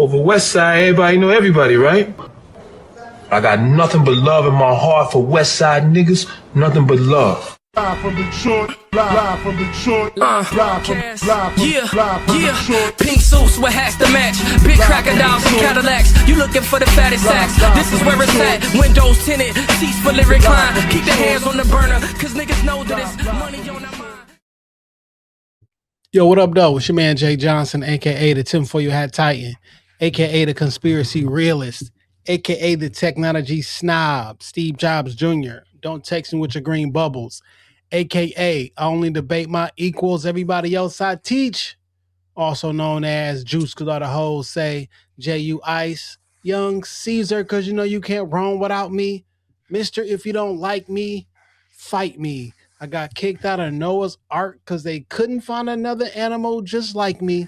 Over West Side, everybody know everybody, right? I got nothing but love in my heart for West Side niggas, nothing but love. Live from Detroit, live from Detroit, live from Yeah. Pink suits with hats to match. Big crocodiles and Cadillacs. You looking for the fattest sacks. This is where it's at. Windows tinted, seats fully reclined. Keep the hands on the burner, cause niggas know that it's money on their mind. Yo, what up, though? It's your man, Jay Johnson, a.k.a. the tinfoil hat titan, a.k.a. the conspiracy realist, a.k.a. the technology snob, Steve Jobs Jr. Don't text me with your green bubbles, a.k.a. I only debate my equals, everybody else I teach, also known as Juice, because all the hoes say J.U. Ice, Young Caesar, because you know you can't roam without me, Mister, if you don't like me, fight me. I got kicked out of Noah's Ark because they couldn't find another animal just like me,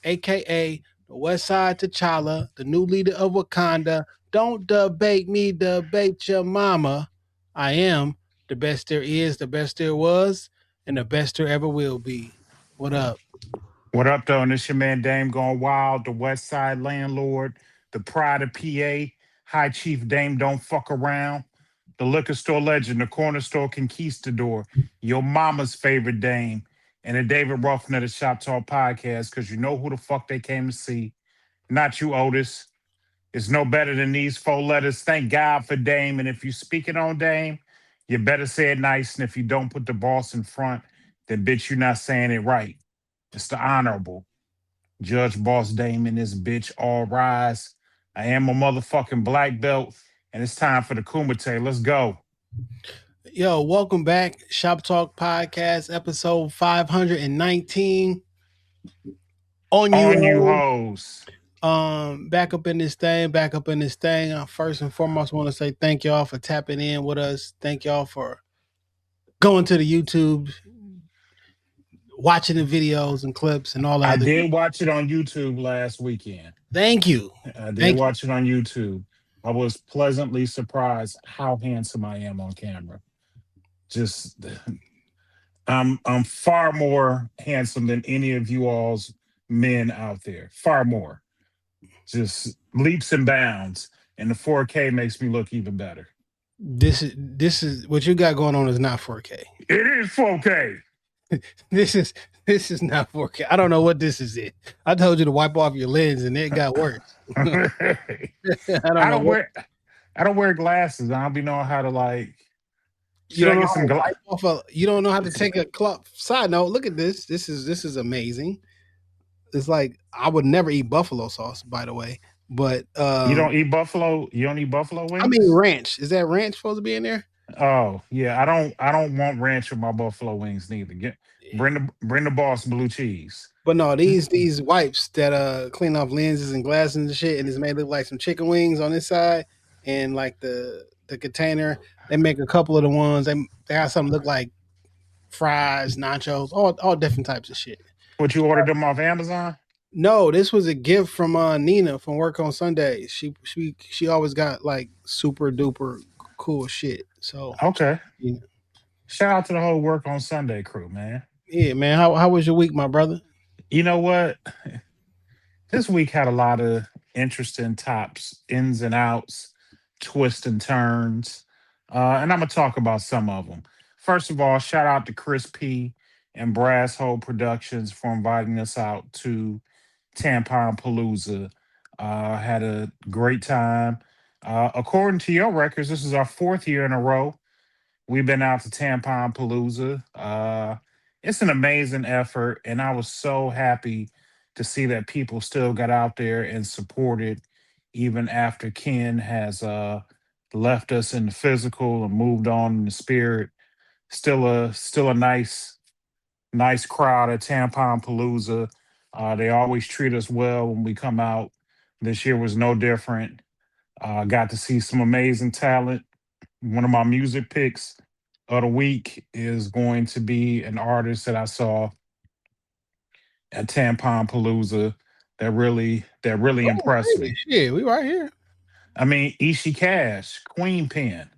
a.k.a. the West Side T'Challa, the new leader of Wakanda. Don't debate me, debate your mama. I am the best there is, the best there was, and the best there ever will be. What up? What up, though? And it's your man Dame Gone Wild, the West Side Landlord, the Pride of PA, High Chief Dame Don't Fuck Around, the liquor store legend, the corner store conquistador, your mama's favorite Dame, and the David Ruffin of the Shoptalkpodcast, because you know who the fuck they came to see. Not you, Otis. It's no better than these four letters. Thank God for Dame. And if you speaking on Dame, you better say it nice. And if you don't put the boss in front, then bitch, you're not saying it right. It's the Honorable Judge Boss Dame in this bitch. All rise. I am a motherfucking black belt, and it's time for the Kumite. Let's go. Yo, welcome back. Shop Talk Podcast, episode 519. On you hoes. Back up in this thing. First and foremost, I want to say thank y'all for tapping in with us. Thank y'all for going to the YouTube, watching the videos and clips and all that. I did watch it on YouTube last weekend. Thank you. I did watch it on YouTube. I was pleasantly surprised how handsome I am on camera. Just, I'm far more handsome than any of you all's men out there. Far more. Just leaps and bounds. And the 4K makes me look even better. This is what you got going on is not 4K. It is 4K. This is not 4K. I don't know what this is. I told you to wipe off your lens and it got worse. I don't wear glasses. I don't be knowing how to like. You don't know how to take a club. Side note, look at this. This is amazing. It's like I would never eat buffalo sauce, by the way. But you don't eat buffalo. You don't eat buffalo wings. I mean ranch. Is that ranch supposed to be in there? Oh yeah, I don't want ranch with my buffalo wings neither. Bring the boss blue cheese. But no, these wipes that clean off lenses and glasses and shit, and it's made look like some chicken wings on this side, and like the container, they make a couple of the ones. They got something look like fries, nachos, all different types of shit. What, you ordered them off Amazon? No, this was a gift from Nina from work on Sundays. She always got like super duper cool shit. So okay, yeah. Shout out to the whole work on Sunday crew, man. Yeah, man. How was your week, my brother? You know what? This week had a lot of interesting tops, ins and outs, twists and turns, and I'm gonna talk about some of them. First of all, shout out to Chris P and Brass Hole Productions for inviting us out to Tampon Palooza. Had a great time. According to your records, this is our 4th year in a row. We've been out to Tampon Palooza. It's an amazing effort, and I was so happy to see that people still got out there and supported, even after Ken has left us in the physical and moved on in the spirit. Still a nice crowd at Tampon Palooza. They always treat us well when we come out. This year was no different. Got to see some amazing talent. One of my music picks of the week is going to be an artist that I saw at Tampon Palooza that really impressed me. Yeah, we right here. I mean, Ishi Cash, Queen Pen.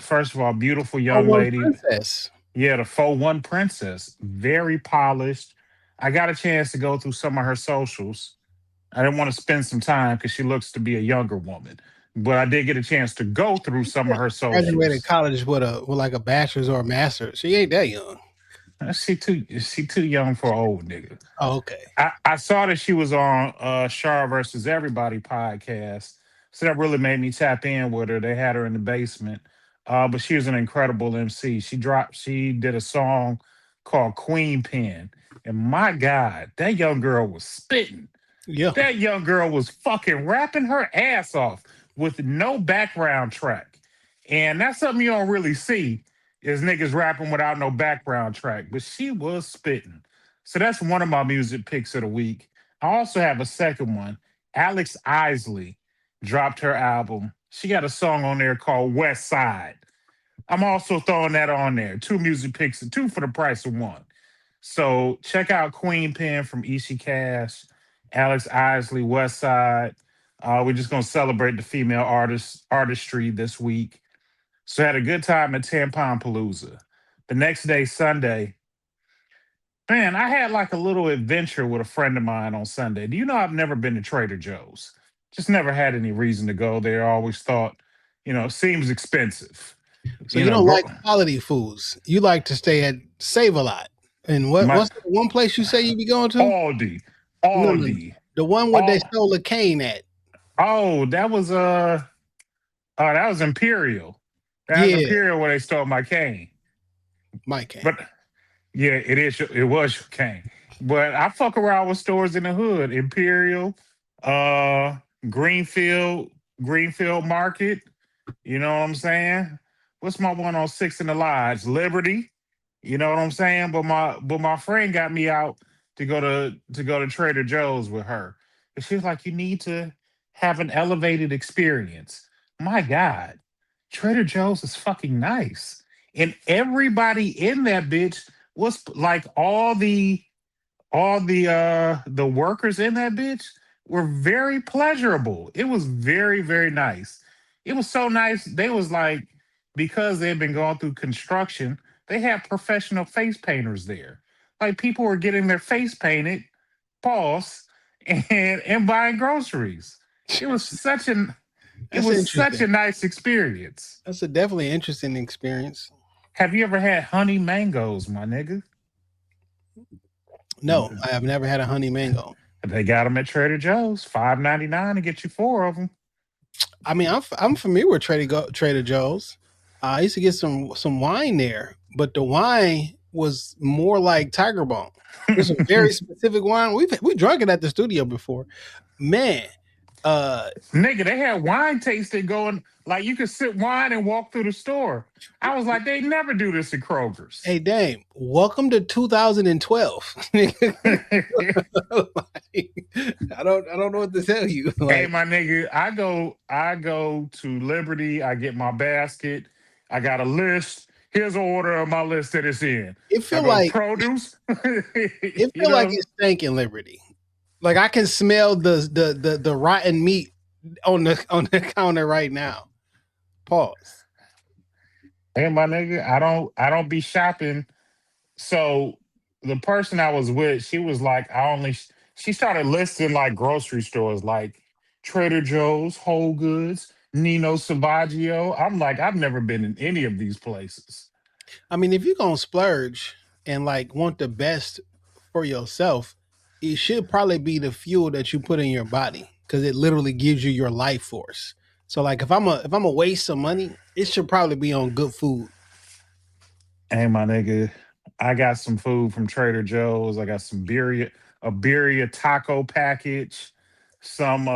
First of all, beautiful young lady. Princess. Yeah, the 4-1 princess. Very polished. I got a chance to go through some of her socials. I didn't want to spend some time because she looks to be a younger woman. But I did get a chance to go through some of her Graduated socials. college with like a bachelor's or a master's. She ain't that young. She too young for an old nigga. Oh, okay. I saw that she was on Shar versus Everybody podcast. So that really made me tap in with her. They had her in the basement. But she was an incredible MC. She did a song called Queen Pen. And my God, that young girl was spitting. Yeah. That young girl was fucking rapping her ass off with no background track. And that's something you don't really see is niggas rapping without no background track. But she was spitting. So that's one of my music picks of the week. I also have a second one. Alex Isley dropped her album. She got a song on there called West Side. I'm also throwing that on there. Two music picks, two for the price of one. So check out Queen Pen from Ishi Cash, Alex Isley, West Side. We're just gonna celebrate the female artistry this week. So I had a good time at Tampon Palooza. The next day, Sunday, man, I had like a little adventure with a friend of mine on Sunday. Do you know I've never been to Trader Joe's? Just never had any reason to go there. I always thought, it seems expensive. So you don't like quality foods. You like to stay at Save a Lot. And what's the one place you say you be going to? Aldi. No, the one where they stole a cane at. Oh, that was Imperial. That was Imperial where they stole my cane. My cane. But yeah, it was your cane. But I fuck around with stores in the hood. Imperial, Greenfield Market. You know what I'm saying? What's my one on 6 in the Lodge? Liberty. You know what I'm saying? But my friend got me out to go to Trader Joe's with her. And she was like, you need to have an elevated experience. My God, Trader Joe's is fucking nice. And everybody in that bitch was like all the workers in that bitch were very pleasurable. It was very, very nice. It was so nice. They was like, because they've been going through construction, they had professional face painters there. Like people were getting their face painted, pause, and buying groceries. It was such a nice experience. That's a definitely interesting experience. Have you ever had honey mangoes, my nigga? No, I have never had a honey mango. They got them at Trader Joe's, $5.99 to get you 4 of them. I mean, I'm familiar with Trader Joe's. I used to get some wine there, but the wine was more like Tiger Balm. It's a very specific wine. We drunk it at the studio before. Man, nigga, they had wine tasting going like you could sip wine and walk through the store. I was like, they never do this at Kroger's. Hey, Dame, welcome to 2012. I don't know what to tell you. Hey, my nigga, I go to Liberty. I get my basket. I got a list. Here's an order of my list that it's in. It feel like produce. It feel like it's stinking Liberty. Like I can smell the rotten meat on the counter right now. Pause. Hey, my nigga, I don't be shopping. So the person I was with, she was like, she started listing like grocery stores like Trader Joe's, Whole Goods, Nino Savaggio. I'm like, I've never been in any of these places. I mean, if you're gonna splurge and like want the best for yourself, it should probably be the fuel that you put in your body because it literally gives you your life force. So like if I'm a waste some money, it should probably be on good food. Hey, my nigga, I got some food from Trader Joe's. I got some birria taco package, some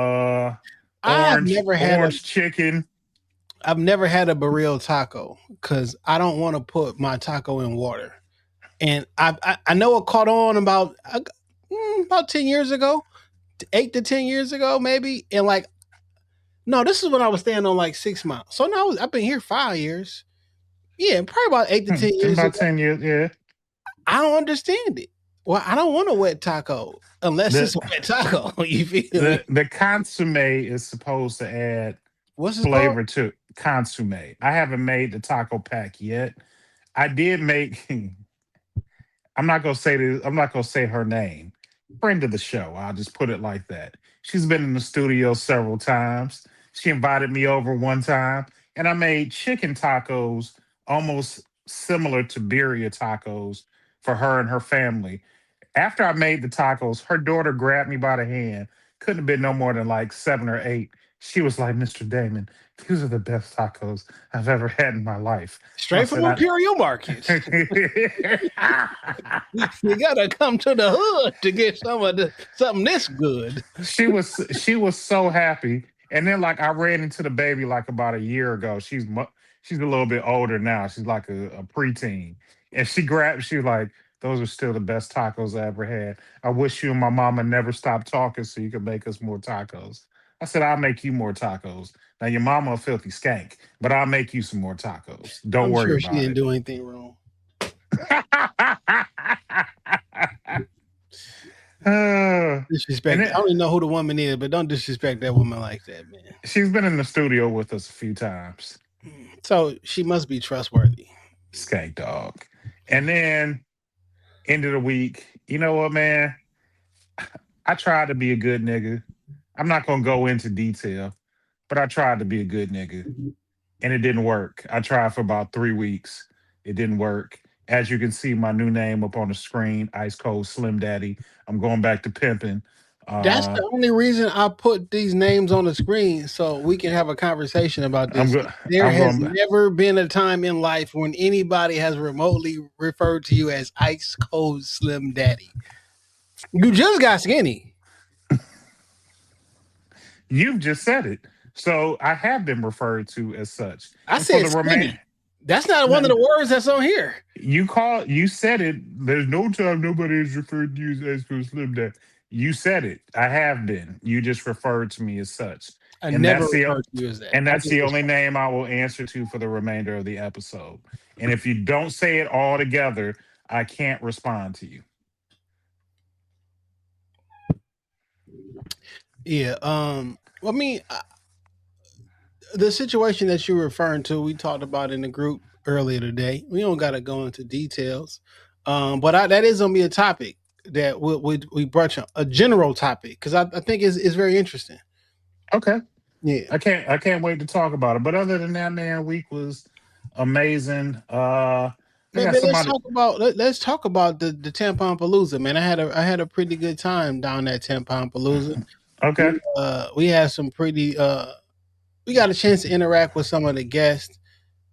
orange chicken. I've never had a burrito taco because I don't want to put my taco in water. And I know it caught on about 10 years ago, 8 to 10 years ago, maybe. And like, no, this is when I was staying on like 6 miles. So now I've been here 5 years. Yeah, probably about 8 to 10 years. About 10 years, yeah. I don't understand it. Well, I don't want a wet taco unless it's a wet taco. You feel the consomme is supposed to add what's flavor to consomme. I haven't made the taco pack yet. I did make. I'm not gonna say her name. Friend of the show. I'll just put it like that. She's been in the studio several times. She invited me over one time, and I made chicken tacos almost similar to birria tacos for her and her family. After I made the tacos, her daughter grabbed me by the hand. Couldn't have been no more than like 7 or 8. She was like, "Mr. Damon, these are the best tacos I've ever had in my life." I Straight from said, Imperial Market. You gotta come to the hood to get something this good. she was so happy. And then like I ran into the baby like about a year ago. She's a little bit older now. She's like a preteen. And she was like, "Those are still the best tacos I ever had. I wish you and my mama never stopped talking so you could make us more tacos." I said, "I'll make you more tacos. Now your mama a filthy skank, but I'll make you some more tacos. Don't I'm worry sure she about didn't it." do anything wrong. Disrespect. I don't even know who the woman is, but don't disrespect that woman like that, man. She's been in the studio with us a few times. So she must be trustworthy. Skank dog. And then end of the week, you know what, man? I tried to be a good nigga. I'm not gonna go into detail, but I tried to be a good nigga. And it didn't work. I tried for about 3 weeks. It didn't work. As you can see, my new name up on the screen, Ice Cold Slim Daddy. I'm going back to pimping. That's the only reason I put these names on the screen so we can have a conversation about this. There has never been a time in life when anybody has remotely referred to you as Ice Cold Slim Daddy. You just got skinny. You've just said it. So I have been referred to as such. I said skinny. That's not one of the words that's on here. You said it. There's no time nobody has referred to you as Ice Cold Slim Daddy. You said it. I have been. You just referred to me as such. I never referred to you as that. And that's the only name I will answer to for the remainder of the episode. And if you don't say it all together, I can't respond to you. Yeah. I mean, the situation that you're referring to, we talked about in the group earlier today. We don't got to go into details, but that is gonna be a topic that we brought you a general topic because I think it's very interesting. Okay. Yeah. I can't wait to talk about it. But other than that, man, week was amazing. Let's talk about the Tampon Palooza, man. I had a pretty good time down at Tampon Palooza. Okay. We had some pretty we got a chance to interact with some of the guests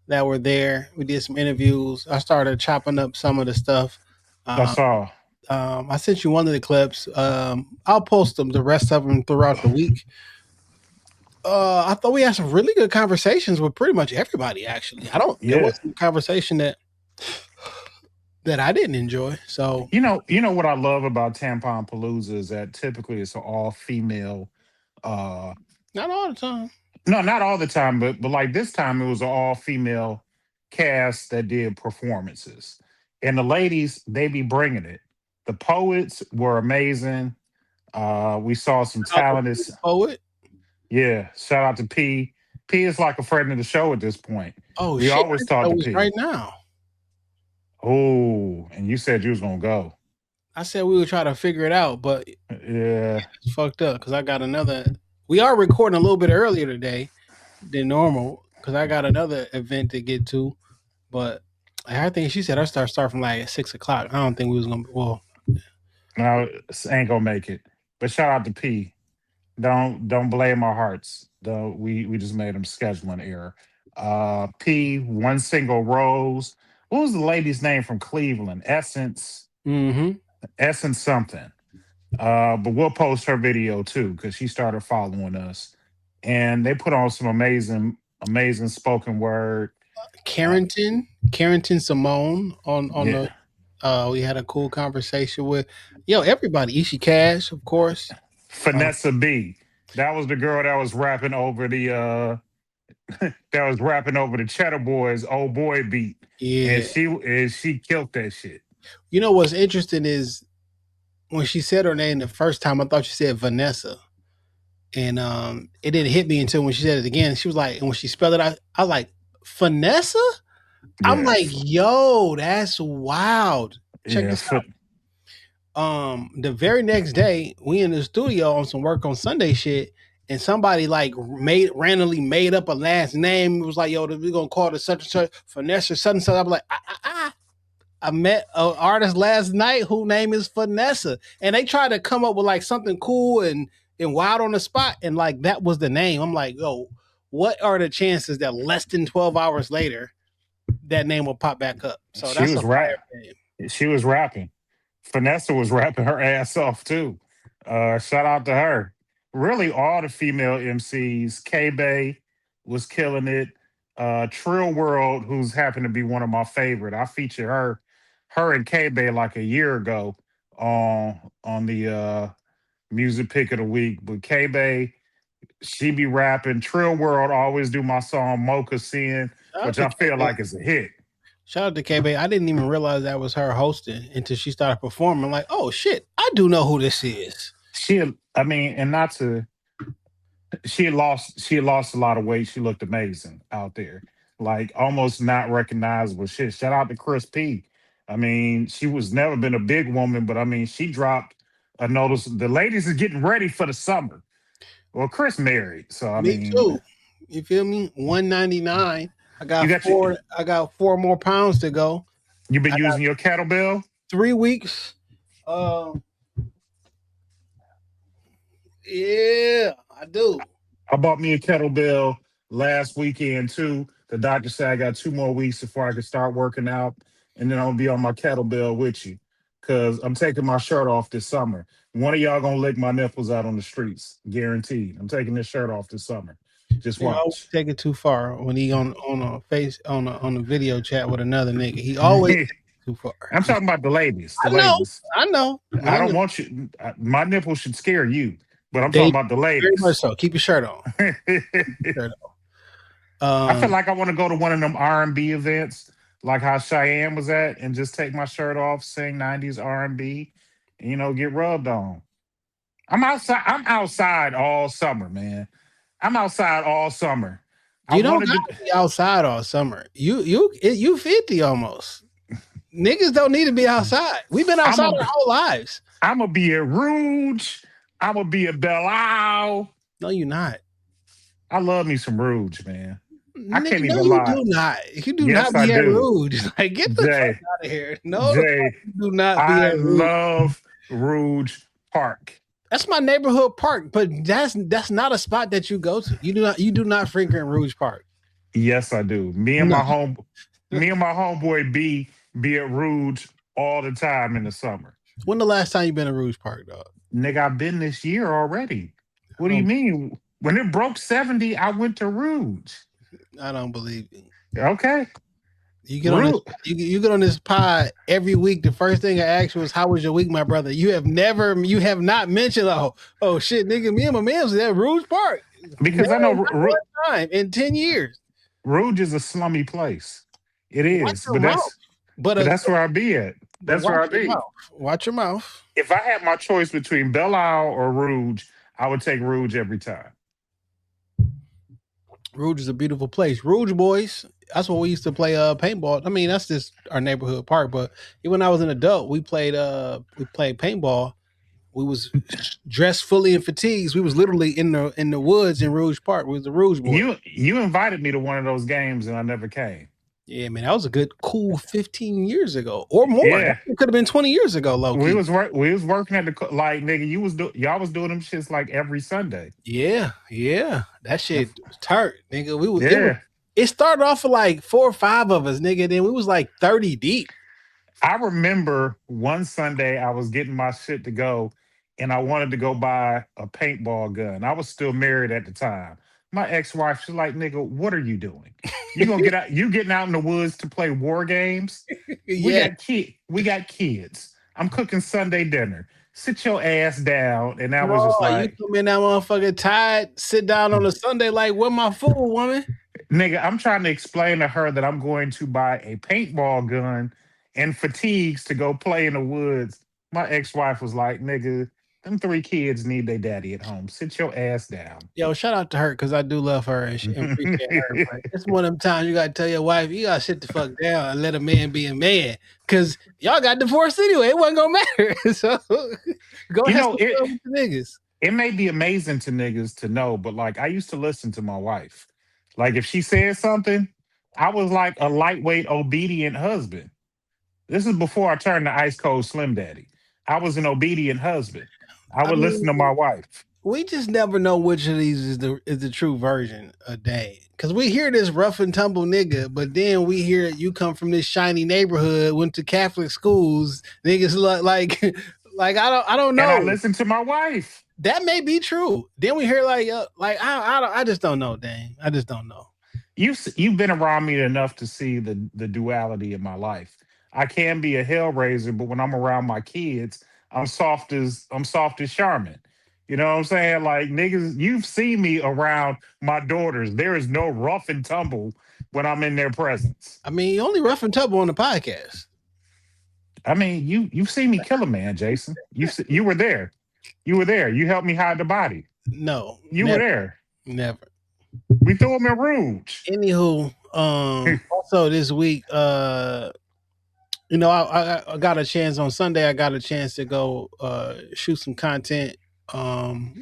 that were there. We did some interviews. I started chopping up some of the stuff. I saw. I sent you one of the clips. I'll post them, the rest of them throughout the week. I thought we had some really good conversations with pretty much everybody. Actually, there wasn't a conversation that I didn't enjoy. So you know what I love about Tampon Palooza is that typically it's an all female. Not all the time. No, not all the time, but like this time it was an all female cast that did performances, and the ladies they be bringing it. The poets were amazing. We saw some talented poet. Yeah, shout out to P. P is like a friend of the show at this point. Oh, we always talk to P right now. Oh, and you said you was gonna go. I said we would try to figure it out, but yeah, it's fucked up because I got another. We are recording a little bit earlier today than normal because I got another event to get to. But I think she said I start from like at 6:00. I don't think we was gonna. Well, no, ain't gonna make it. But shout out to P. Don't blame our hearts. Though we just made him scheduling error. P, One Single Rose. What was the lady's name from Cleveland? Essence. Mm-hmm. Essence something. But we'll post her video too because she started following us, and they put on some amazing spoken word. Carrington Simone on the. We had a cool conversation with everybody. Ishi Cash, of course. Vanessa B. That was the girl that was rapping over the Cheddar Boys Old Boy beat. Yeah, and she killed that shit. You know what's interesting is when she said her name the first time, I thought she said Vanessa, and it didn't hit me until when she said it again. She was like, and when she spelled it, I was like, Vanessa. Yes. I'm like, yo, that's wild. Check this out. The very next day, we in the studio on some work on Sunday shit, and somebody like randomly made up a last name. It was like, yo, we're gonna call it such and such, Vanessa, such and such. I'm like, I met an artist last night whose name is Vanessa, and they tried to come up with like something cool and wild on the spot, and like that was the name. I'm like, yo, what are the chances that less than 12 hours later that name will pop back up? So She that's a was fire name. She was rapping. Vanessa was rapping her ass off too. Shout out to her. Really, all the female MCs. K Bay was killing it. Trill World, who's happened to be one of my favorite. I featured her and K Bay like a year ago on the music pick of the week. But K Bay, she be rapping. Trill World always do my song Mocha Sin, which I feel like is a hit. Shout out to KB. I didn't even realize that was her hosting until she started performing. Like, oh shit, I do know who this is. She had lost a lot of weight. She looked amazing out there. Like almost not recognizable shit. Shout out to Chris P. I mean, she was never been a big woman, but I mean, she dropped a notice. The ladies are getting ready for the summer. Well, Chris married, so Me too. You feel me? 199. I got 4 more pounds to go. You've been using your kettlebell? 3 weeks. Yeah, I do. I bought me a kettlebell last weekend too. The doctor said I got 2 more weeks before I can start working out, and then I'm gonna be on my kettlebell with you because I'm taking my shirt off this summer. One of y'all gonna lick my nipples out on the streets, guaranteed. I'm taking this shirt off this summer. Just watch. Always take it too far when he on a video chat with another nigga. He always too far. I'm talking about the ladies. I know. I don't want you. My nipples should scare you, but I'm talking about the ladies. Very much so. Keep your shirt on. I feel like I want to go to one of them R&B events, like how Cheyenne was at, and just take my shirt off, sing 90s R&B, and, get rubbed on. I'm outside all summer, man. I'm outside all summer. You don't have to be outside all summer. You 50 almost. Niggas don't need to be outside. We've been outside our whole lives. I'm going to be at Rouge. I'm going to be at Belle Isle. No, you're not. I love me some Rouge, man. I Nigga, can't even lie. You do not. You do not be at Rouge. Like, get the fuck out of here. No, Jay, you do not be at Rouge. I love Rouge Park. That's my neighborhood park, but that's not a spot that you go to. You do not frequent Rouge Park. Yes, I do. Me and my homeboy B be at Rouge all the time in the summer. When the last time you been to Rouge Park, dog? Nigga, I've been this year already. What do you mean? When it broke 70, I went to Rouge. I don't believe you. Okay. You get on this pod every week. The first thing I ask you is, "How was your week, my brother?" You have not mentioned, oh shit, nigga, me and my man was at Rouge Park because I know one time in 10 years. Rouge is a slummy place. It is, but that's where I be at. That's where I be. Watch your mouth. If I had my choice between Belle Isle or Rouge, I would take Rouge every time. Rouge is a beautiful place. Rouge boys. That's what we used to play paintball. I mean, that's just our neighborhood park. But when I was an adult, we played paintball. We was dressed fully in fatigues. We was literally in the woods in Rouge Park. We was the Rouge boys. You invited me to one of those games and I never came. Yeah, man, that was a good, cool 15 years ago or more. Yeah. It could have been 20 years ago, low key. We was working at the nigga. Y'all was doing them shits like every Sunday. Yeah, that shit was tart, nigga. It started off with like 4 or 5 of us, nigga. Then we was like 30 deep. I remember one Sunday I was getting my shit to go, and I wanted to go buy a paintball gun. I was still married at the time. My ex-wife, she's like, "Nigga, what are you doing? You gonna get out? You getting out in the woods to play war games? Yeah. We got kids. I'm cooking Sunday dinner. Sit your ass down." And that was just like, you come in that motherfucker tired, sit down on a Sunday like, "Where my food, woman?" Nigga, I'm trying to explain to her that I'm going to buy a paintball gun and fatigues to go play in the woods. My ex-wife was like, "Nigga, Them 3 kids need their daddy at home. Sit your ass down. Yo, shout out to her because I do love her and appreciate her. But it's one of them times you gotta tell your wife you gotta sit the fuck down and let a man be a man. Cause y'all got divorced anyway. It wasn't gonna matter. So go You have know, some fun with the niggas. it may be amazing to niggas to know, but like I used to listen to my wife. Like if she said something, I was like a lightweight, obedient husband. This is before I turned to ice cold Slim Daddy. I was an obedient husband. I I would listen to mean, my wife. we just never know which of these is the true version of Dane. Cause we hear this rough and tumble nigga, but then we hear you come from this shiny neighborhood, went to Catholic schools, niggas like like I don't And I know. listened to my wife. That may be true. Then we hear I just don't know, Dane. I just don't know. You've been around me enough to see the duality in my life. I can be a hellraiser, but when I'm around my kids, I'm soft as Charmin. You know what I'm saying? Like niggas, you've seen me around my daughters. There is no rough and tumble when I'm in their presence. I mean, you only rough and tumble on the podcast. I mean, you've seen me kill a man, Jason. You were there. You were there. You helped me hide the body. No, You never, were there. never. We threw him in Rouge. Anywho, also this week, you know, I got a chance on Sunday. I got a chance to go shoot some content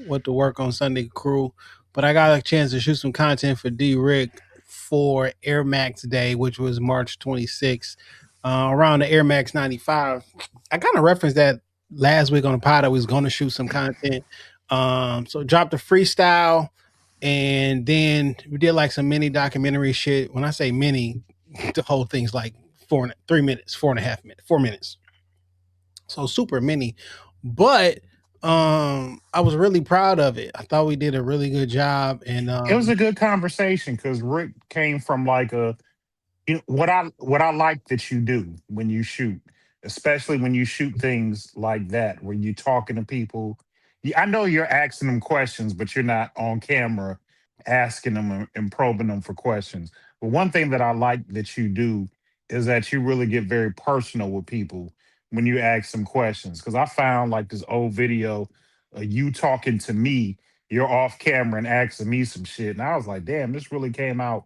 with the Work on Sunday crew, but I got a chance to shoot some content for D Rick for Air Max Day, which was March 26th, around the Air Max 95. I kind of referenced that last week on the pod. I was going to shoot some content, so dropped a freestyle, and then we did like some mini documentary shit. When I say mini, the whole thing's like 3 minutes, 4.5 minutes, 4 minutes. So super mini. But I was really proud of it. I thought we did a really good job. And It was a good conversation because Rick came from like what I like that you do when you shoot, especially when you shoot things like that, where you're talking to people. I know you're asking them questions, but you're not on camera asking them and probing them for questions. But one thing that I like that you do is that you really get very personal with people when you ask them questions. Because I found like this old video of you talking to me, you're off camera and asking me some shit, and I was like, damn, this really came out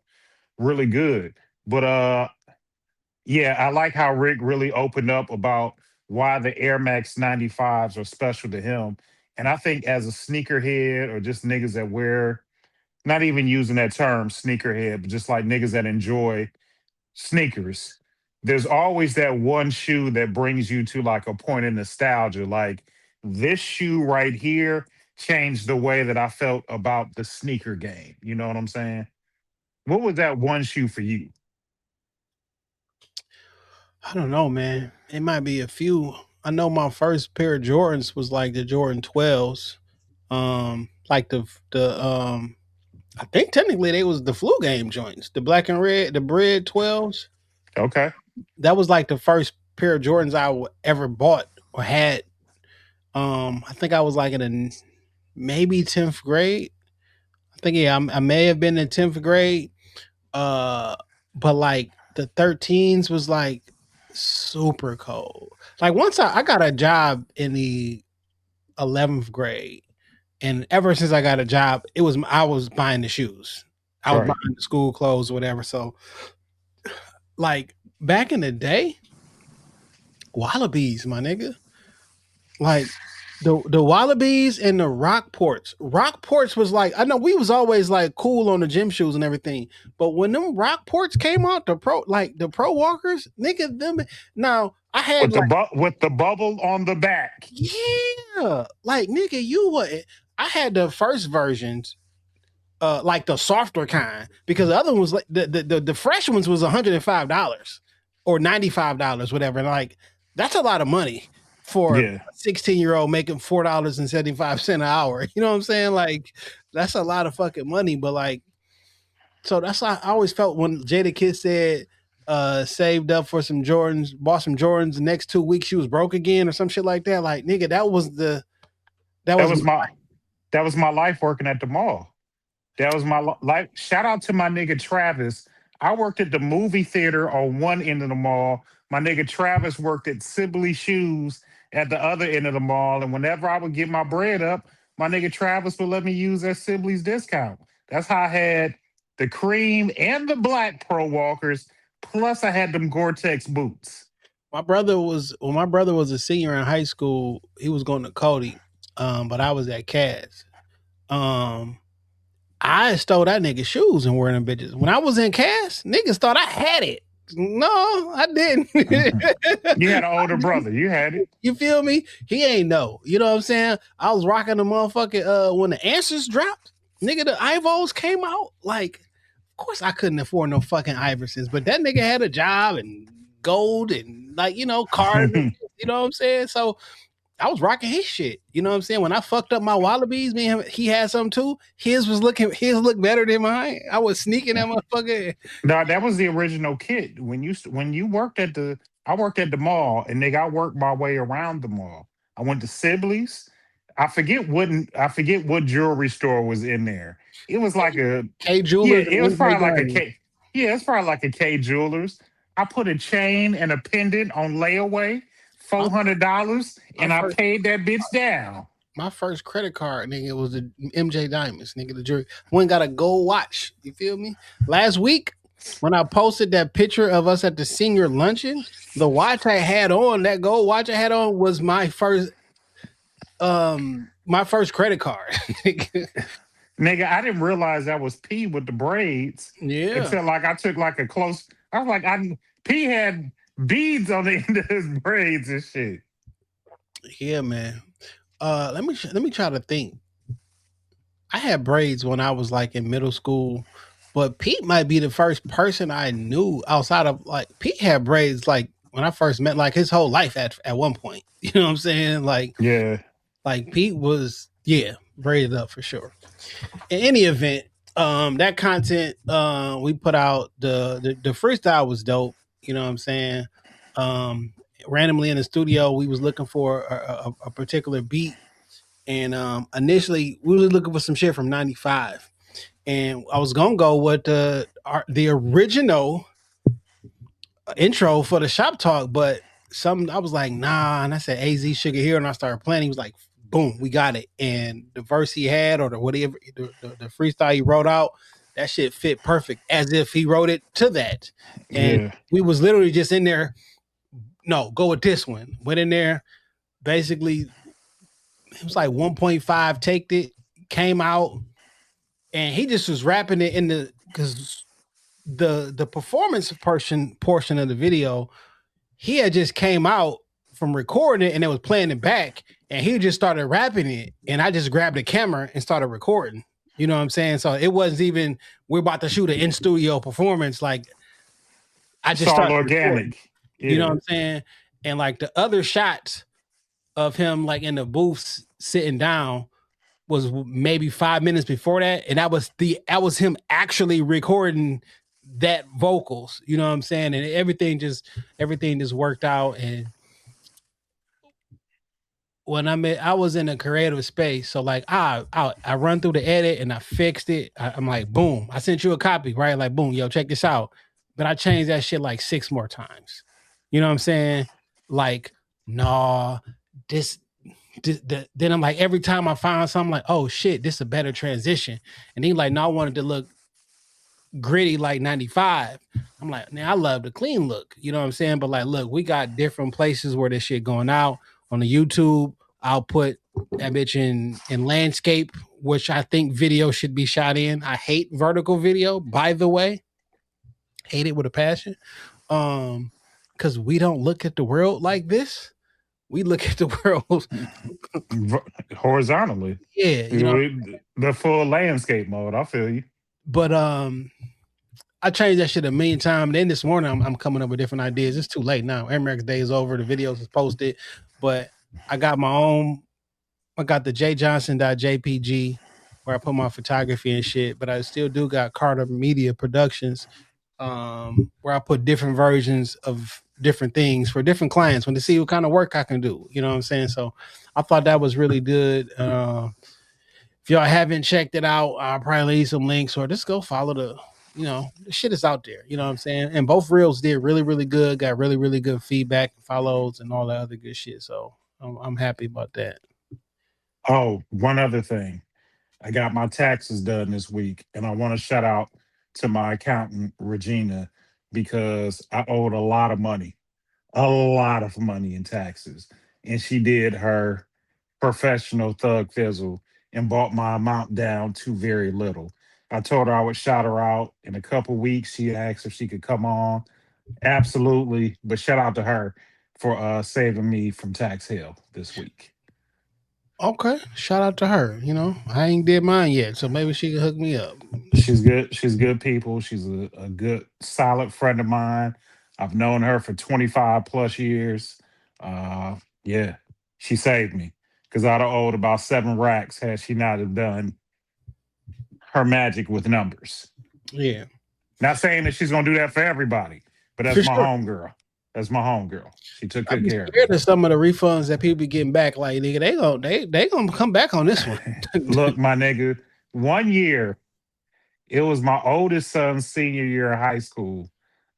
really good. But yeah, I like how Rick really opened up about why the Air Max 95s are special to him. And I think as a sneakerhead or just niggas that wear, not even using that term sneakerhead, but just like niggas that enjoy sneakers, there's always that one shoe that brings you to like a point of nostalgia. Like this shoe right here changed the way that I felt about the sneaker game. You know what I'm saying? What was that one shoe for you? I don't know, man. It might be a few. I know my first pair of Jordans was like the Jordan 12s. Like the I think technically they was the flu game joints, the black and red, the bread 12s. Okay. That was like the first pair of Jordans I ever bought or had. I think I was like in maybe 10th grade. I think I may have been in 10th grade. But like the 13s was like super cold. Like once I got a job in the 11th grade, and ever since I got a job, I was buying the shoes. I was Right. buying the school clothes, whatever. So like back in the day, Wallabies, my nigga. Like the Wallabies and the Rockports. Rockports was like, I know we was always like cool on the gym shoes and everything, but when them Rockports came out, the pro walkers, nigga, them now I had With the bubble on the back. yeah, like nigga, you what? I had the first versions, like the softer kind, because the other ones, like the fresh ones, was $105 or $95, whatever. And like that's a lot of money for Yeah. a 16-year-old making $4.75 an hour. You know what I'm saying? Like that's a lot of fucking money. But like, so that's how I always felt when Jada Kiss said saved up for some Jordans, bought some Jordans. The next 2 weeks she was broke again or some shit like that. Like nigga, that was That was my life working at the mall. That was my life. Shout out to my nigga Travis. I worked at the movie theater on one end of the mall. My nigga Travis worked at Sibley Shoes at the other end of the mall, and whenever I would get my bread up, my nigga Travis would let me use that Sibley's discount. That's how I had the cream and the black Pro Walkers. Plus, I had them Gore-Tex boots. My brother was a senior in high school. He was going to Cody, but I was at Cass. I stole that nigga's shoes and wore them bitches. When I was in Cass, niggas thought I had it. No, I didn't. You had an older brother. You had it. You feel me? He ain't know. You know what I'm saying? I was rocking the motherfucking when the answers dropped, nigga, the Ivos came out. Like, of course I couldn't afford no fucking Iversons, but that nigga had a job and gold and like, you know, cars. You know what I'm saying? So I was rocking his shit. You know what I'm saying? When I fucked up my Wallabies, me and him, he had some too. His looked better than mine. I was sneaking that motherfucker. No, that was the original kit. When you worked at I worked at the mall, and nigga, I worked my way around the mall. I went to Sibley's. I forget what jewelry store was in there. It was like a K Jewelers. Yeah, it was probably like a K. Yeah, it's probably like a K Jewelers. I put a chain and a pendant on layaway. $400, and I paid that bitch down. My first credit card, nigga, was the MJ Diamonds, nigga. The jury went got a gold watch. You feel me? Last week, when I posted that picture of us at the senior luncheon, the watch I had on, that gold watch I had on, was my first credit card. Nigga, I didn't realize that was P with the braids. Yeah. Until like I took like a close. I was like, P had beads on the end of his braids and shit. Yeah, man. Let me try to think. I had braids when I was like in middle school, but Pete might be the first person I knew outside of like Pete had braids like when I first met, like his whole life at one point. You know what I'm saying? Like, yeah, like Pete was braided up for sure. In any event, that content we put out, the freestyle was dope. You know what I'm saying? Randomly in the studio, we was looking for a particular beat. And initially, we were looking for some shit from 95. And I was going to go with the original intro for the Shop Talk, but I was like, nah. And I said, AZ Sugar Hero. And I started playing. He was like, boom, we got it. And the verse he had or the whatever, the freestyle he wrote out, that shit fit perfect as if he wrote it to that. And we was literally just in there. No, go with this one. Went in there. Basically, it was like 1.5, taked it, came out, and he just was rapping it because the performance portion of the video, he had just came out from recording it and it was playing it back, and he just started rapping it, and I just grabbed the camera and started recording. You know what I'm saying? So it wasn't even we're about to shoot an in-studio performance. Like I just started organic. Yeah. You know what I'm saying? And like the other shots of him like in the booths sitting down was maybe 5 minutes before that. And that was him actually recording that vocals. You know what I'm saying? And everything just worked out. And when I was in a creative space. So like I run through the edit and I fixed it. I'm like, boom, I sent you a copy, right? Like, boom, yo, check this out. But I changed that shit like 6 more times. You know what I'm saying? Like, nah, then I'm like, every time I find something like, oh shit, this is a better transition. And he like, no, I wanted to look gritty like 95. I'm like, man, I love the clean look. You know what I'm saying? But like, look, we got different places where this shit going out. On the YouTube, I'll put that bitch in landscape, which I think video should be shot in. I hate vertical video, by the way. Hate it with a passion. Because we don't look at the world like this. We look at the world horizontally. Yeah. You know, the full landscape mode. I feel you. But I changed that shit a million times. Then this morning I'm coming up with different ideas. It's too late now. America's Day is over. The videos is posted. But I got my own. I got the jjohnson.jpg where I put my photography and shit. But I still do got Carter Media Productions where I put different versions of different things for different clients when to see what kind of work I can do. You know what I'm saying? So I thought that was really good. If y'all haven't checked it out, I'll probably leave some links or just go follow the shit is out there. You know what I'm saying? And both reels did really, really good, got really, really good feedback, follows, and all that other good shit. So I'm happy about that. Oh, one other thing. I got my taxes done this week, and I want to shout out to my accountant, Regina, because I owed a lot of money in taxes. And she did her professional thug fizzle and brought my amount down to very little. I told her I would shout her out in a couple weeks. She asked if she could come on. Absolutely. But shout out to her for saving me from tax hell this week. Okay, shout out to her. You know, I ain't did mine yet, so maybe she can hook me up. She's good. She's good people. She's a good, solid friend of mine. I've known her for 25 plus years. Yeah, she saved me because I'd have owed about 7 racks had she not have done her magic with numbers. Yeah, Not saying that she's gonna do that for everybody, but that's for my sure. homegirl. That's my homegirl. She took I good be care of scared me. of some of the refunds that people be getting back. Like nigga, they gonna come back on this one. Look, my nigga, 1 year, it was my oldest son's senior year of high school.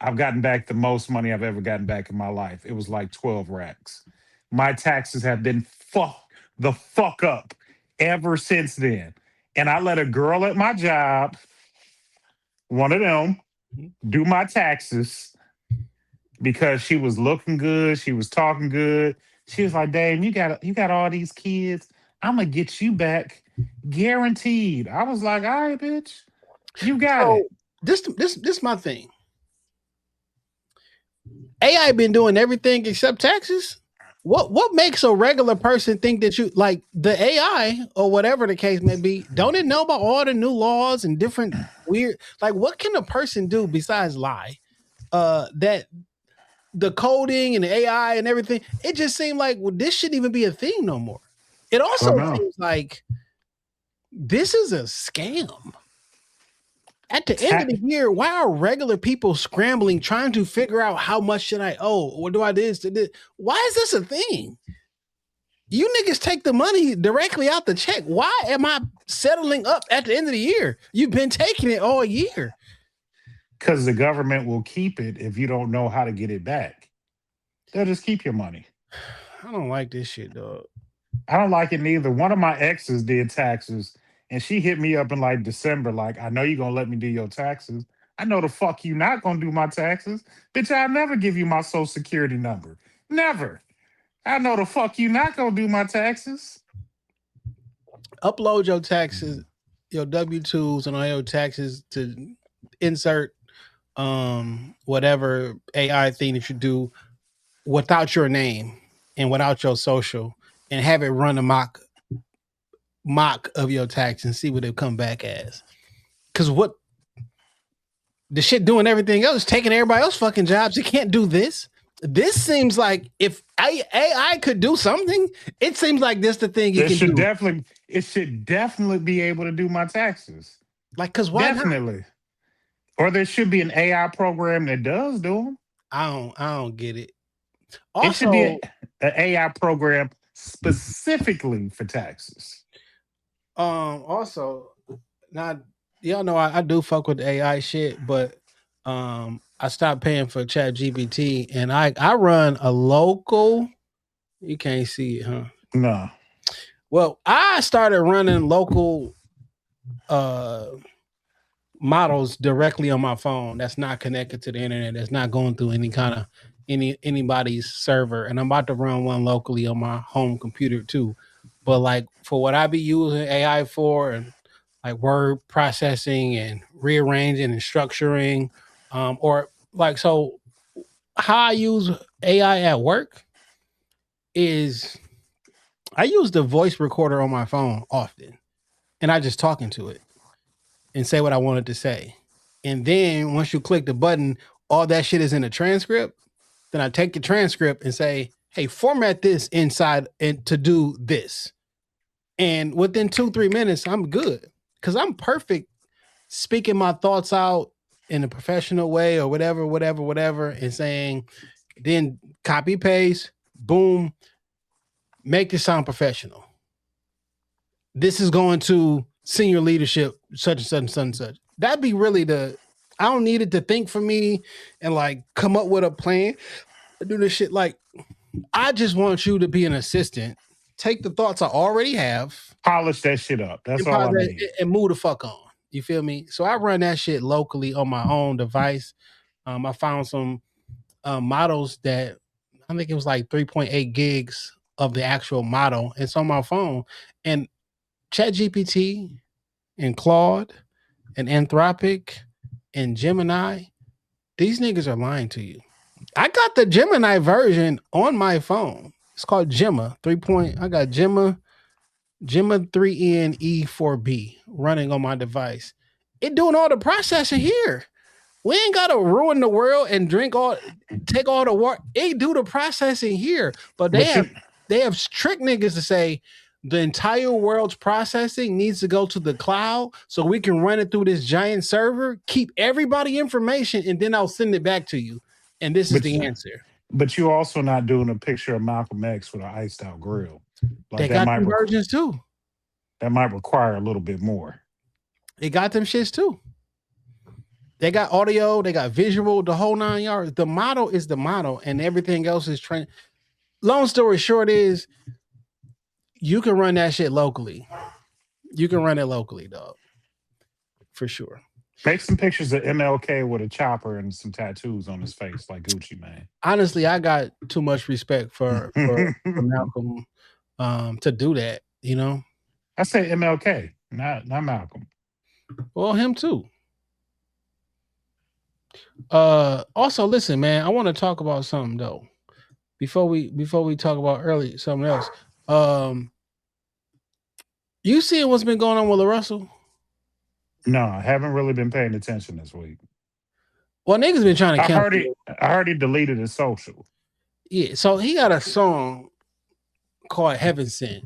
I've gotten back the most money I've ever gotten back in my life. It was like 12 racks. My taxes have been the fuck up ever since then. And I let a girl at my job, one of them, do my taxes because she was looking good, she was talking good. She was like, "Dave, you got all these kids. I'm gonna get you back, guaranteed." I was like, "All right, bitch, you got So it." this my thing. AI been doing everything except taxes. What makes a regular person think that you like the AI or whatever the case may be? Don't it know about all the new laws and different weird like what can a person do besides lie? That the coding and the AI and everything, it just seemed like well, this shouldn't even be a thing no more. It I also don't know. seems like this is a scam. At the end of Ta- the year, why are regular people scrambling trying to figure out how much should I owe? What do I this to this? Why is this a thing? You niggas take the money directly out the check. Why am I settling up at the end of the year? You've been taking it all year. Because the government will keep it if you don't know how to get it back. They'll just keep your money. I don't like this shit, dog. I don't like it neither. One of my exes did taxes and she hit me up in like December, like, "I know you're gonna let me do your taxes. I know the fuck you not gonna do my taxes. Bitch, I'll never give you my social security number. Never. I know the fuck you not gonna do my taxes." Upload your taxes, your W-2s and all your taxes to insert whatever AI thing that you do without your name and without your social and have it run a mock of your tax and see what it come back as. Cause what the shit doing everything else, taking everybody else fucking jobs. It can't do this. This seems like if AI could do something, it seems like this the thing it It can should do. definitely be able to do my taxes. Like, cause why not? Definitely. Or there should be an AI program that does do them. I don't get it. It should be Also, an AI program specifically for taxes. also, now y'all know I do fuck with the AI shit, but I stopped paying for Chat GPT and I run a local. You can't see it, huh? No. Well, I started running local models directly on my phone that's not connected to the internet, that's not going through any kind of anybody's server. And I'm about to run one locally on my home computer too. But like for what I be using AI for and like word processing and rearranging and structuring, or like so how I use AI at work is I use the voice recorder on my phone often and I just talking to it and say what I wanted to say. And then once you click the button, all that shit is in the transcript. Then I take the transcript and say, hey, format this inside and to do this. And within 2-3 minutes, I'm good. Cause I'm perfect speaking my thoughts out in a professional way or whatever, and saying, then copy paste, boom, make it sound professional. This is going to senior leadership, such and such and such and such. That'd be really I don't need it to think for me and like come up with a plan to do this shit. Like I just want you to be an assistant. Take the thoughts I already have, polish that shit up. That's all I need. And move the fuck on. You feel me? So I run that shit locally on my own device. I found some models that I think it was like 3.8 gigs of the actual model. It's on my phone. And ChatGPT and Claude and Anthropic and Gemini, these niggas are lying to you. I got the Gemini version on my phone. It's called Gemma 3. I got Gemma 3N E4B running on my device. It doing all the processing here. We ain't gotta ruin the world and take all the water. It do the processing here, but they have trick niggas to say the entire world's processing needs to go to the cloud so we can run it through this giant server, keep everybody information, and then I'll send it back to you. And this is the answer. But you also not doing a picture of Malcolm X with an iced out grill. Like they got them versions too. That might require a little bit more. They got them shits too. They got audio, they got visual, the whole 9 yards. The model is the model, and everything else is trained. Long story short is, you can run that shit locally. You can run it locally, dog. For sure. Make some pictures of MLK with a chopper and some tattoos on his face, like Gucci Mane. Honestly, I got too much respect for Malcolm to do that. You know, I say MLK, not Malcolm. Well, him too. Also, listen, man, I want to talk about something though. Before we talk about something else. You seeing what's been going on with LaRussell? No, I haven't really been paying attention this week. Well, niggas been trying to I heard he deleted his social. Yeah, so he got a song called Heaven Sent.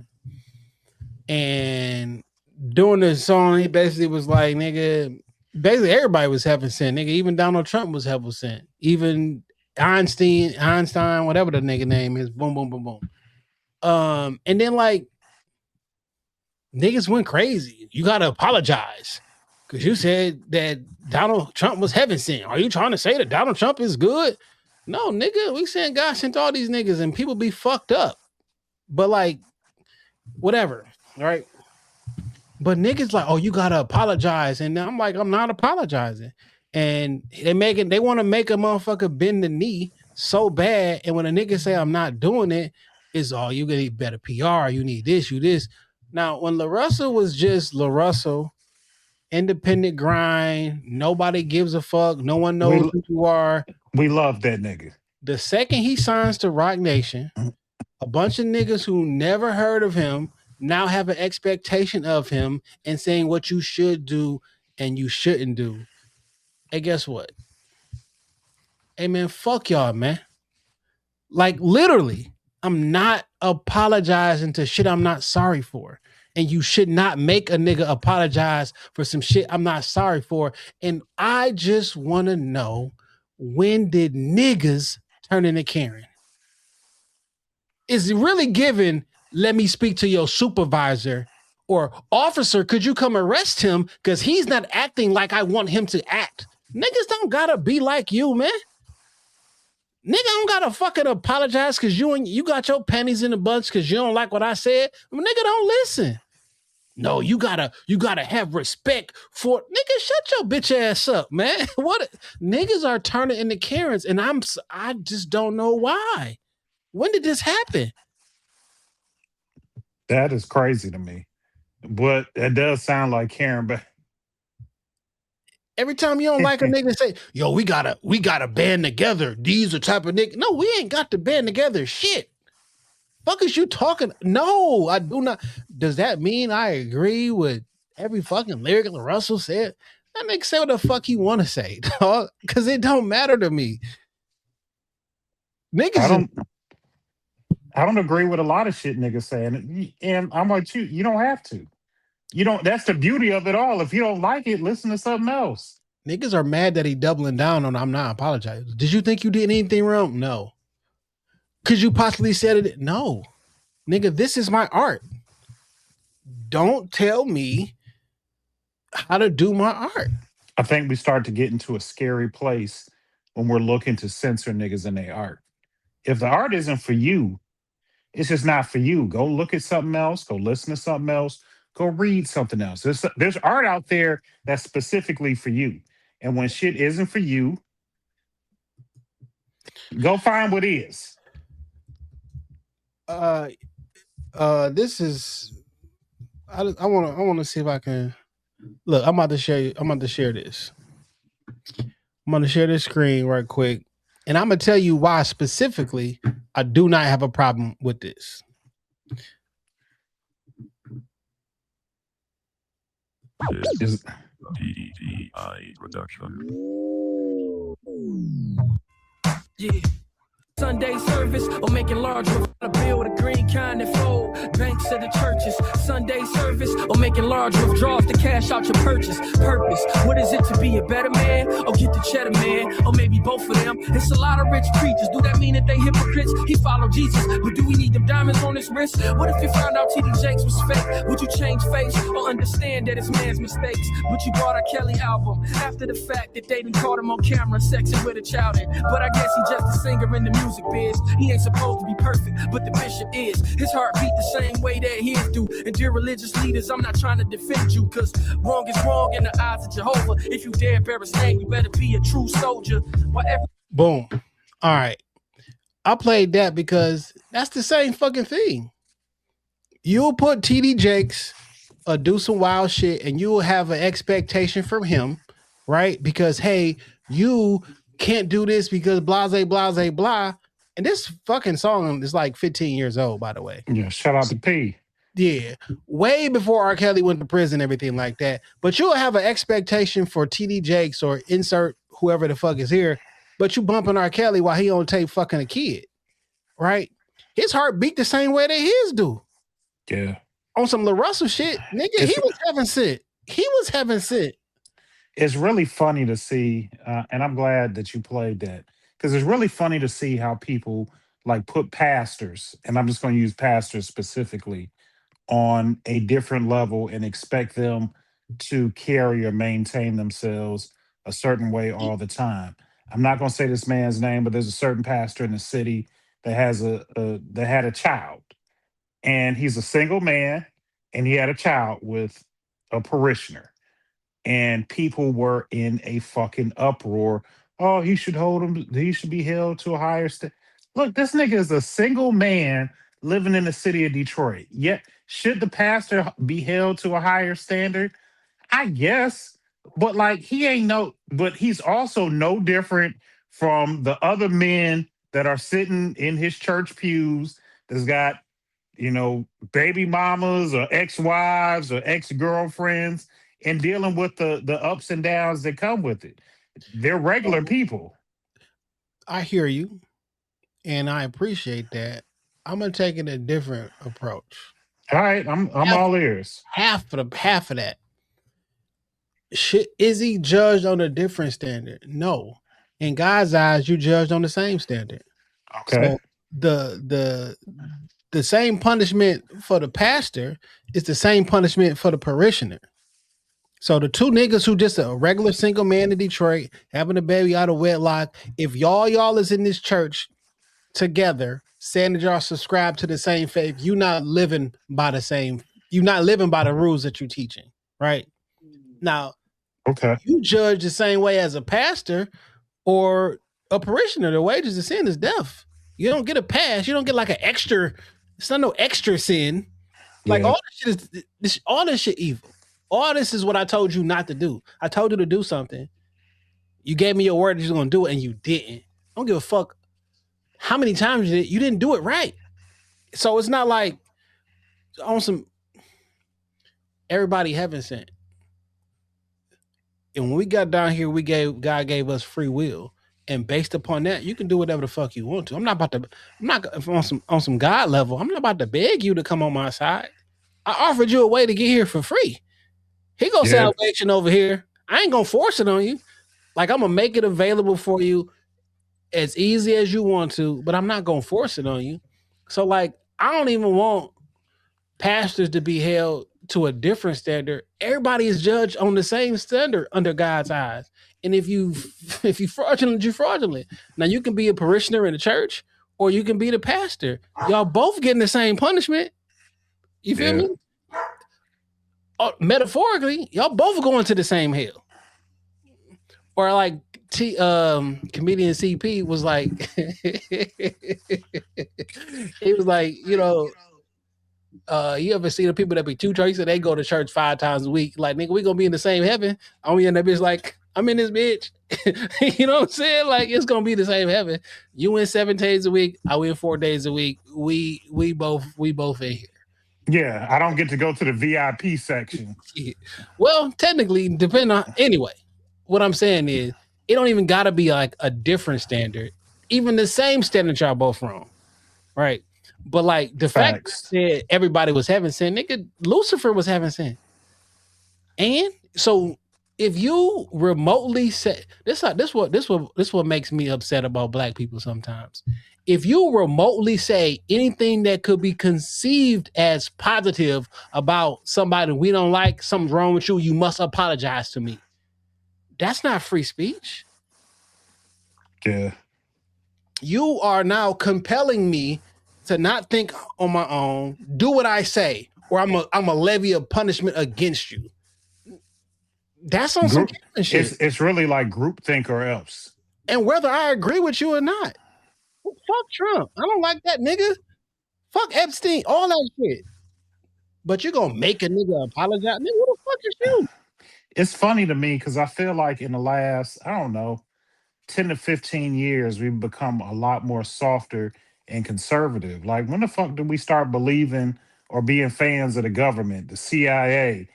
And during the song, he basically was like, nigga, basically everybody was heaven sent, nigga. Even Donald Trump was heaven sent. Even Einstein, whatever the nigga name is, boom, boom, boom, boom. And then like niggas went crazy. You gotta apologize because you said that Donald Trump was heaven sent. Are you trying to say that Donald Trump is good? No, nigga, we saying God sent all these niggas and people be fucked up. But like, whatever, right? But niggas like, oh, you gotta apologize. And I'm like, I'm not apologizing. And they want to make a motherfucker bend the knee so bad. And when a nigga say I'm not doing it, it's all you need better PR, you need this, you this. Now, when LaRussell was just LaRussell, independent grind, nobody gives a fuck, no one knows who you are. We love that nigga. The second he signs to Roc Nation, a bunch of niggas who never heard of him now have an expectation of him and saying what you should do and you shouldn't do. Hey, guess what? Hey, man, fuck y'all, man. Like, literally, I'm not apologizing to shit I'm not sorry for. And you should not make a nigga apologize for some shit I'm not sorry for. And I just want to know, when did niggas turn into Karen? Is it really given, let me speak to your supervisor, or officer, could you come arrest him because he's not acting like I want him to act? Niggas don't gotta be like you, man. Nigga don't gotta fucking apologize because you got your panties in a bunch because you don't like what I said. Nigga, don't listen. No, you gotta have respect for nigga. Shut your bitch ass up, man. What niggas are turning into Karens, and I just don't know why. When did this happen? That is crazy to me. But it does sound like Karen, but every time you don't like a nigga, say, yo, we gotta band together. These are type of nigga. No, we ain't got to band together. Shit. Fuck is you talking? No, I do not. Does that mean I agree with every fucking lyric LaRussell said? That nigga say what the fuck he want to say, dog. Because it don't matter to me. Niggas. I don't agree with a lot of shit niggas saying. And I'm like, you don't have to. You don't. That's the beauty of it all. If you don't like it, listen to something else. Niggas are mad that he doubling down on I'm not apologizing. Did you think you did anything wrong? No. Could you possibly said it? No. Nigga, this is my art. Don't tell me how to do my art. I think we start to get into a scary place when we're looking to censor niggas in their art. If the art isn't for you, it's just not for you. Go look at something else. Go listen to something else. Go read something else. There's art out there that's specifically for you. And when shit isn't for you, go find what is. This is. I want to see if I can. Look, I'm about to share this. I'm going to share this screen right quick, and I'm going to tell you why specifically I do not have a problem with this. This is DDI production. Yeah. Sunday service or making large to build a green kind and fold banks to the churches. Sunday service or making large withdrawals to cash out your purchase. Purpose, what is it to be a better man or get the cheddar man or maybe both of them? It's a lot of rich preachers. Do that mean that they hypocrites? He followed Jesus, but do we need them diamonds on his wrist? What if you found out TD Jakes was fake? Would you change face or understand that it's man's mistakes? But you bought a Kelly album after the fact that they done caught him on camera sexing with a child in. But I guess he just a singer in the music biz. He ain't supposed to be perfect, but the bishop is. His heart beat the same way that his do. And dear religious leaders, I'm not trying to defend you, cause wrong is wrong in the eyes of Jehovah. If you dare bear his name, you better be a true soldier. Whatever. Boom. All right. I played that because that's the same fucking thing. You'll put TD Jakes or do some wild shit and you'll have an expectation from him, right? Because, hey, you can't do this because blase, blase, blah. And this fucking song is like 15 years old, by the way. Yeah, shout out to P. Yeah, way before R. Kelly went to prison, everything like that. But you'll have an expectation for TD Jakes or insert whoever the fuck is here, but you bumping R. Kelly while he on tape fucking a kid, right? His heart beat the same way that his do. Yeah. On some Lil Russell shit, nigga, he was heaven sent. He was heaven sent. It's really funny to see, and I'm glad that you played that, because it's really funny to see how people like put pastors, and I'm just going to use pastors specifically, on a different level and expect them to carry or maintain themselves a certain way all the time. I'm not going to say this man's name, but there's a certain pastor in the city that has that had a child, and he's a single man, and he had a child with a parishioner, and people were in a fucking uproar. Oh, he should hold him. He should be held to a higher standard. Look, this nigga is a single man living in the city of Detroit. Yet, should the pastor be held to a higher standard? I guess. But like but he's also no different from the other men that are sitting in his church pews that's got, baby mamas or ex-wives or ex-girlfriends and dealing with the ups and downs that come with it. They're regular people. I hear you, and I appreciate that. I'm gonna take it a different approach. All right, I'm all ears. Half of that. Is he judged on a different standard? No. In God's eyes, you judged on the same standard. Okay. So the same punishment for the pastor is the same punishment for the parishioner. So the two niggas who just a regular single man in Detroit having a baby out of wedlock, if y'all is in this church together, saying that y'all subscribe to the same faith, you're not living by the rules that you're teaching, right? Now, okay, you judge the same way as a pastor or a parishioner. The wages of sin is death. You don't get a pass. You don't get like an extra. It's not no extra sin. Like all this shit evil. All this is what I told you not to do. I told you to do something. You gave me your word that you're going to do it, and you didn't. I don't give a fuck how many times you did. You didn't do it right. So it's not like on some everybody heaven sent. And when we got down here, God gave us free will. And based upon that, you can do whatever the fuck you want to. I'm not on some God level. I'm not about to beg you to come on my side. I offered you a way to get here for free. Here goes salvation over here. I ain't gonna force it on you. Like, I'm gonna make it available for you as easy as you want to, but I'm not gonna force it on you. So, like, I don't even want pastors to be held to a different standard. Everybody is judged on the same standard under God's eyes. And if you fraudulent, you're fraudulent. Now, you can be a parishioner in the church, or you can be the pastor. Y'all both getting the same punishment. You feel me? Metaphorically, y'all both going to the same hell. Or like comedian CP was like, he was like, you ever see the people that be too churchy, so they go to church 5 times a week? Like, nigga, we gonna be in the same heaven. I'm in that bitch like, I'm in this bitch. You know what I'm saying? Like, it's gonna be the same heaven. You win 7 days a week, I win 4 days a week. We both in here. Yeah, I don't get to go to the VIP section. Well, technically, depending on anyway. What I'm saying is, it don't even gotta be like a different standard. Even the same standard, y'all both wrong, right? But like the fact that everybody was having sin, nigga, Lucifer was having sin, and so if you remotely say this what makes me upset about black people sometimes. If you remotely say anything that could be conceived as positive about somebody we don't like, something's wrong with you, you must apologize to me. That's not free speech. Yeah. You are now compelling me to not think on my own, do what I say, or I'm a levy of punishment against you. That's on some shit. It's really like groupthink or else. And whether I agree with you or not. Fuck Trump. I don't like that nigga. Fuck Epstein. All that shit. But you're gonna make a nigga apologize? Nigga, what the fuck is you? It's funny to me because I feel like in the last, I don't know, 10 to 15 years, we've become a lot more softer and conservative. Like, when the fuck did we start believing or being fans of the government, the CIA?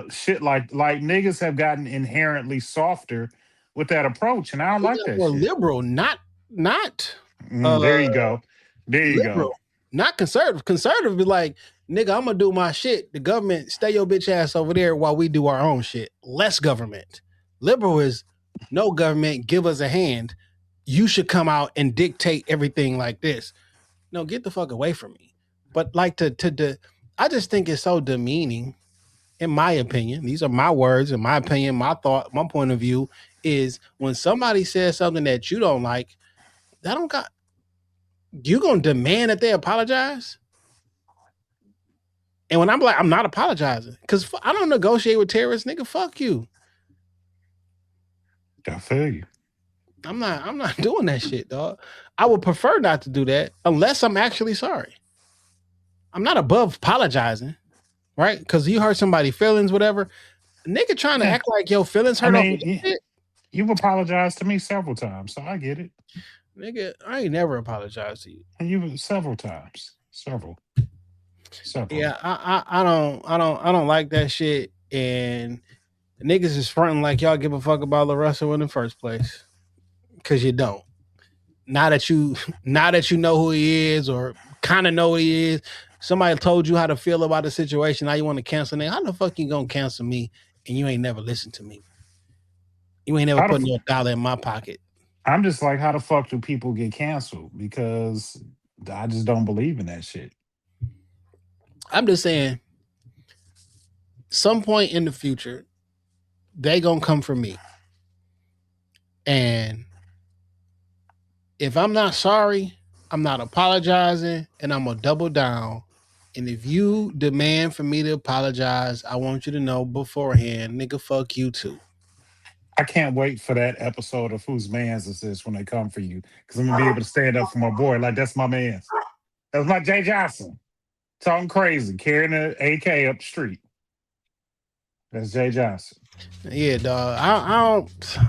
Shit like niggas have gotten inherently softer with that approach, and I don't like that shit. Liberal, not there you go. There you liberal, go. Not conservative. Conservative be like, nigga, I'm gonna do my shit. The government, stay your bitch ass over there while we do our own shit. Less government. Liberal is no government, give us a hand. You should come out and dictate everything like this. No, get the fuck away from me. But like I just think it's so demeaning, in my opinion. These are my words, in my opinion, my thought, my point of view is when somebody says something that you don't like, you gonna demand that they apologize? And when I'm like, I'm not apologizing because I don't negotiate with terrorists, nigga. Fuck you. I feel you. I'm not doing that shit, dog. I would prefer not to do that unless I'm actually sorry. I'm not above apologizing, right? Because you hurt somebody's feelings, whatever. Nigga trying to act like your feelings hurt. You've apologized to me several times, so I get it. Nigga, I ain't never apologized to you. And you several times. Several. Yeah, I don't like that shit. And niggas is fronting like y'all give a fuck about LaRussell in the first place. Cause you don't. Now that you know who he is or kind of know who he is, somebody told you how to feel about the situation. Now you want to cancel me. How the fuck you gonna cancel me and you ain't never listened to me? You ain't never put no dollar in my pocket. I'm just like, how the fuck do people get canceled? Because I just don't believe in that shit. I'm just saying, some point in the future, they gonna come for me. And if I'm not sorry, I'm not apologizing, and I'm gonna double down. And if you demand for me to apologize, I want you to know beforehand, nigga, fuck you too. I can't wait for that episode of Whose Mans Is This when they come for you. Because I'm going to be able to stand up for my boy. Like, that's my man. That's my Jay Johnson. Talking crazy. Carrying an AK up the street. That's Jay Johnson. Yeah, dog. I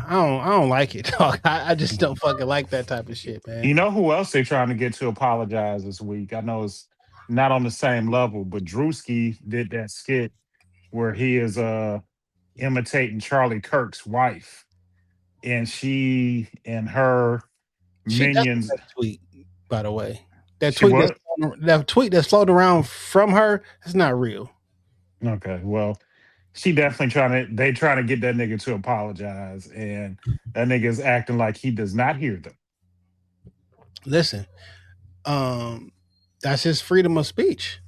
don't like it, dog. I just don't fucking like that type of shit, man. You know who else they trying to get to apologize this week? I know it's not on the same level, but Drewski did that skit where he is imitating Charlie Kirk's wife, and she and her minions. That tweet, by the way, that tweet that's floating around from her is not real. Okay, well, she definitely trying to get that nigga to apologize, and that nigga is acting like he does not hear them. Listen, that's his freedom of speech.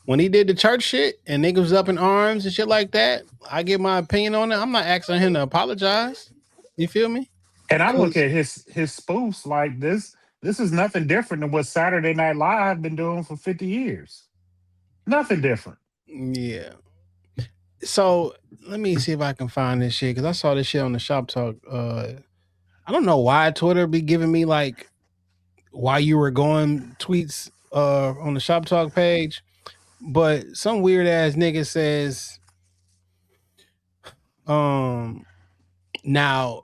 When he did the church shit and niggas was up in arms and shit like that, I give my opinion on it. I'm not asking him to apologize. You feel me? And I look at his spoofs like this This is nothing different than what Saturday Night Live been doing for 50 years. Nothing different. Yeah. So let me see if I can find this shit because I saw this shit on the Shop Talk. I don't know why Twitter be giving me like why you were going tweets on the Shop Talk page, but some weird ass nigga says, now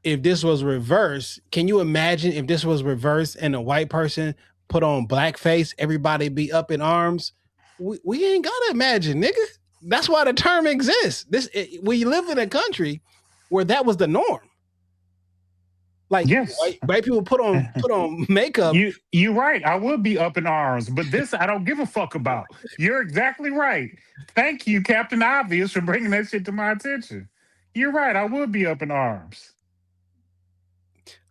if this was reverse, can you imagine if this was reverse and a white person put on blackface, everybody be up in arms? We ain't gotta imagine, nigga. That's why the term exists. We live in a country where that was the norm. Like Yes. white people put on makeup. You right. I would be up in arms, but this I don't give a fuck about. You're exactly right. Thank you, Captain Obvious, for bringing that shit to my attention. You're right. I would be up in arms.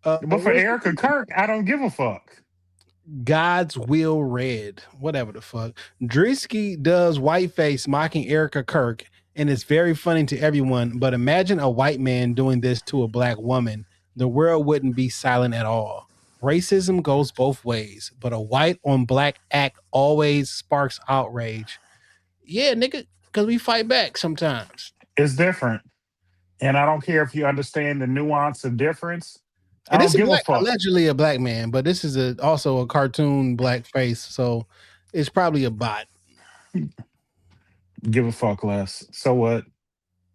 But for Erica Kirk, I don't give a fuck. God's Will Red, whatever the fuck. Drewski does whiteface mocking Erica Kirk, and it's very funny to everyone. But imagine a white man doing this to a black woman. The world wouldn't be silent at all. Racism goes both ways, but a white on black act always sparks outrage. Yeah, nigga, because we fight back sometimes. It's different. And I don't care if you understand the nuance of difference. I And don't this is give a fuck. allegedly a black man, but this is also a cartoon black face, so it's probably a bot. Give a fuck less. So what?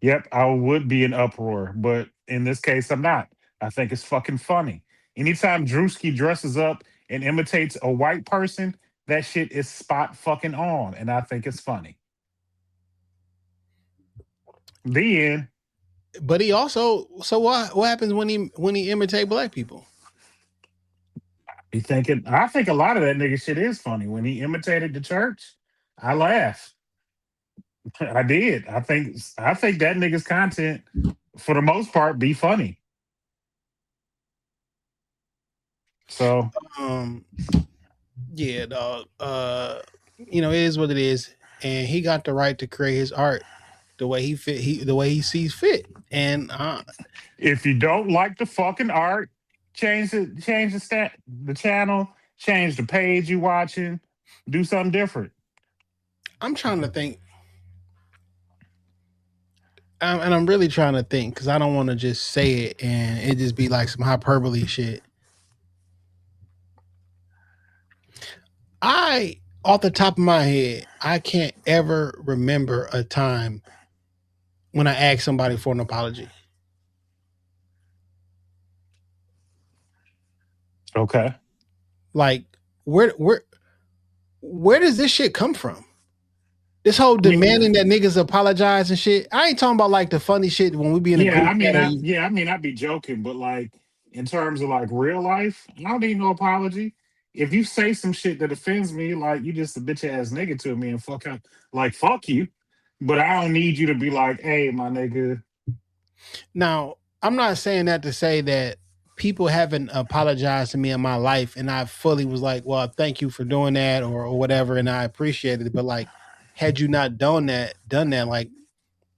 Yep, I would be in uproar, but in this case, I'm not. I think it's fucking funny. Anytime Drewski dresses up and imitates a white person, that shit is spot fucking on, and I think it's funny. The end. But he also, so what happens when he imitate black people? I think a lot of that nigga shit is funny. When he imitated the church, I laughed. I did. I think that nigga's content, for the most part, be funny. So, yeah, dog. It is what it is, and he got the right to create his art the way the way he sees fit. And if you don't like the fucking art, change the channel, change the page you watching, do something different. I'm trying to think. And I'm really trying to think because I don't want to just say it and it just be like some hyperbole shit. Off the top of my head, I can't ever remember a time when I asked somebody for an apology. Okay. Like, where does this shit come from? This whole demanding that niggas apologize and shit. I ain't talking about like the funny shit when we be in a group. I'd be joking, but like in terms of like real life, I don't need no apology. If you say some shit that offends me, like you just a bitch ass nigga to me and fuck you. But I don't need you to be like, hey, my nigga. Now, I'm not saying that to say that people haven't apologized to me in my life and I fully was like, well, thank you for doing that or whatever, and I appreciate it. But like, had you not done that, like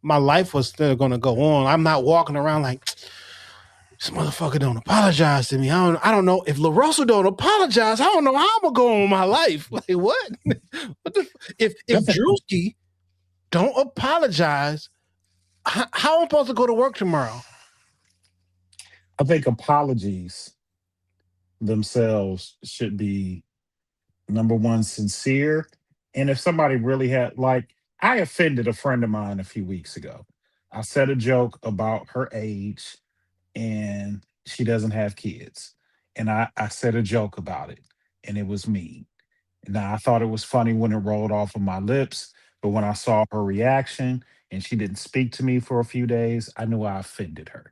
my life was still gonna go on. I'm not walking around like this motherfucker don't apologize to me. I don't know if LaRosa don't apologize. I don't know how I'm gonna go on with my life. Like what? If Drewski don't apologize, how am I supposed to go to work tomorrow? I think apologies themselves should be number one, sincere. And if somebody really had, like, I offended a friend of mine a few weeks ago. I said a joke about her age and she doesn't have kids. And I said a joke about it and it was mean. Now, I thought it was funny when it rolled off of my lips, but when I saw her reaction and she didn't speak to me for a few days, I knew I offended her.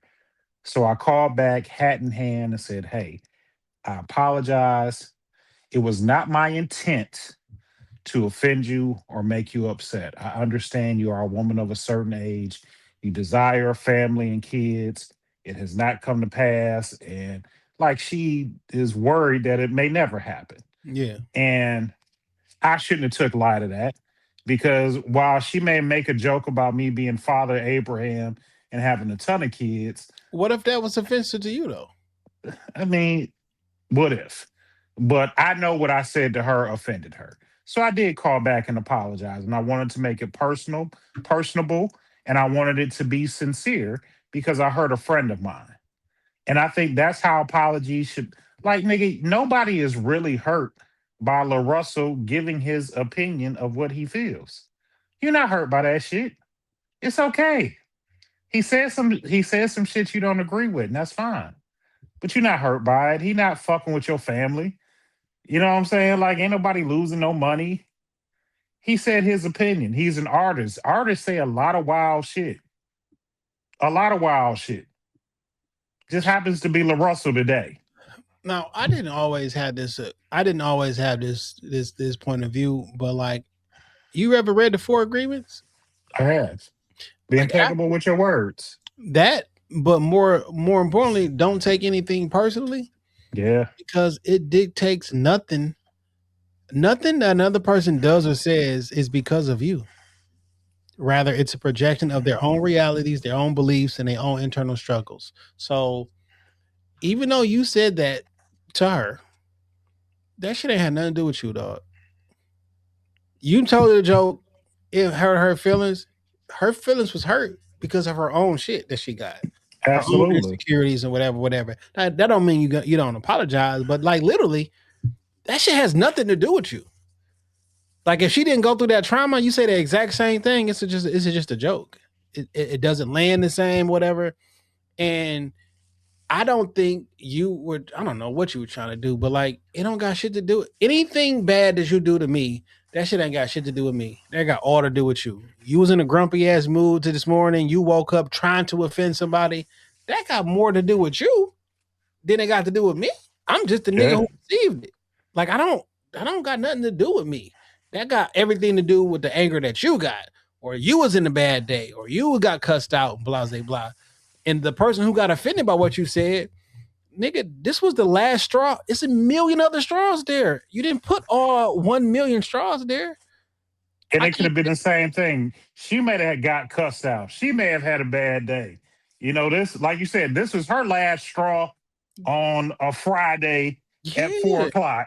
So I called back, hat in hand, and said, hey, I apologize. It was not my intent to offend you or make you upset. I understand you are a woman of a certain age. You desire a family and kids. It has not come to pass. And like she is worried that it may never happen. Yeah. And I shouldn't have took light of that because while she may make a joke about me being Father Abraham and having a ton of kids. What if that was offensive to you though? I mean, What if? But I know what I said to her offended her. So I did call back and apologize. And I wanted to make it personable, and I wanted it to be sincere because I hurt a friend of mine. And I think that's how apologies should, like, nigga, nobody is really hurt by LaRussell giving his opinion of what he feels. You're not hurt by that shit. It's okay. He says some shit you don't agree with, and that's fine. But you're not hurt by it. He not fucking with your family. You know what I'm saying? Like, ain't nobody losing no money. He said his opinion. He's an artist. Artists say a lot of wild shit. A lot of wild shit. Just happens to be LaRussell today. Now, I didn't always have this. I didn't always have this point of view. But like, you ever read the Four Agreements? I have. Be Like, impeccable with your words. that, but more importantly, don't take anything personally Yeah. because it dictates nothing. Nothing that another person does or says is because of you. Rather, it's a projection of their own realities, their own beliefs, and their own internal struggles. So, even though you said that to her, that shit ain't had nothing to do with you, dog. You told her the joke, it hurt her feelings. Her feelings was hurt because of her own shit that she got. Her own Absolutely. insecurities and whatever. That don't mean you don't apologize, but like literally, that shit has nothing to do with you. Like if she didn't go through that trauma, you say the exact same thing. It's just a joke. It doesn't land the same, whatever. And I don't think you would. I don't know what you were trying to do, but like it don't got shit to do. Anything bad that you do to me, that shit ain't got shit to do with me. That got all to do with you. You was in a grumpy ass mood to this morning. You woke up trying to offend somebody. That got more to do with you than it got to do with me. I'm just the nigga who received it. Like I don't got nothing to do with me. That got everything to do with the anger that you got, or you was in a bad day, or you got cussed out, blah blah blah. And the person who got offended by what you said, nigga, this was the last straw. It's a million other straws there. You didn't put all 1 million straws there. And it could have been the same thing. She may have got cussed out. She may have had a bad day. You know, this, like you said, this was her last straw on a Friday at 4:00.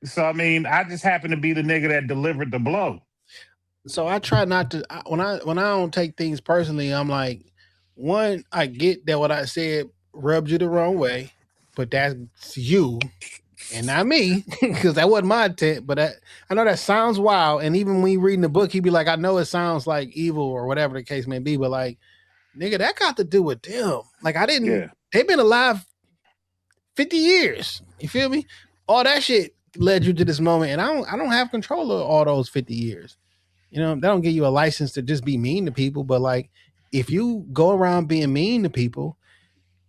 So I mean, I just happened to be the nigga that delivered the blow. So I try not to when I don't take things personally, I'm like, one, I get that what I said rubbed you the wrong way, but that's you and not me because that wasn't my intent. But I know that sounds wild, and even when you reading the book, he'd be like, I know it sounds like evil or whatever the case may be, but like, nigga, that got to do with them. Like I didn't. Yeah. They've been alive 50 years. You feel me? All that shit led you to this moment, and I don't have control of all those 50 years. You know, that don't give you a license to just be mean to people, but like if you go around being mean to people,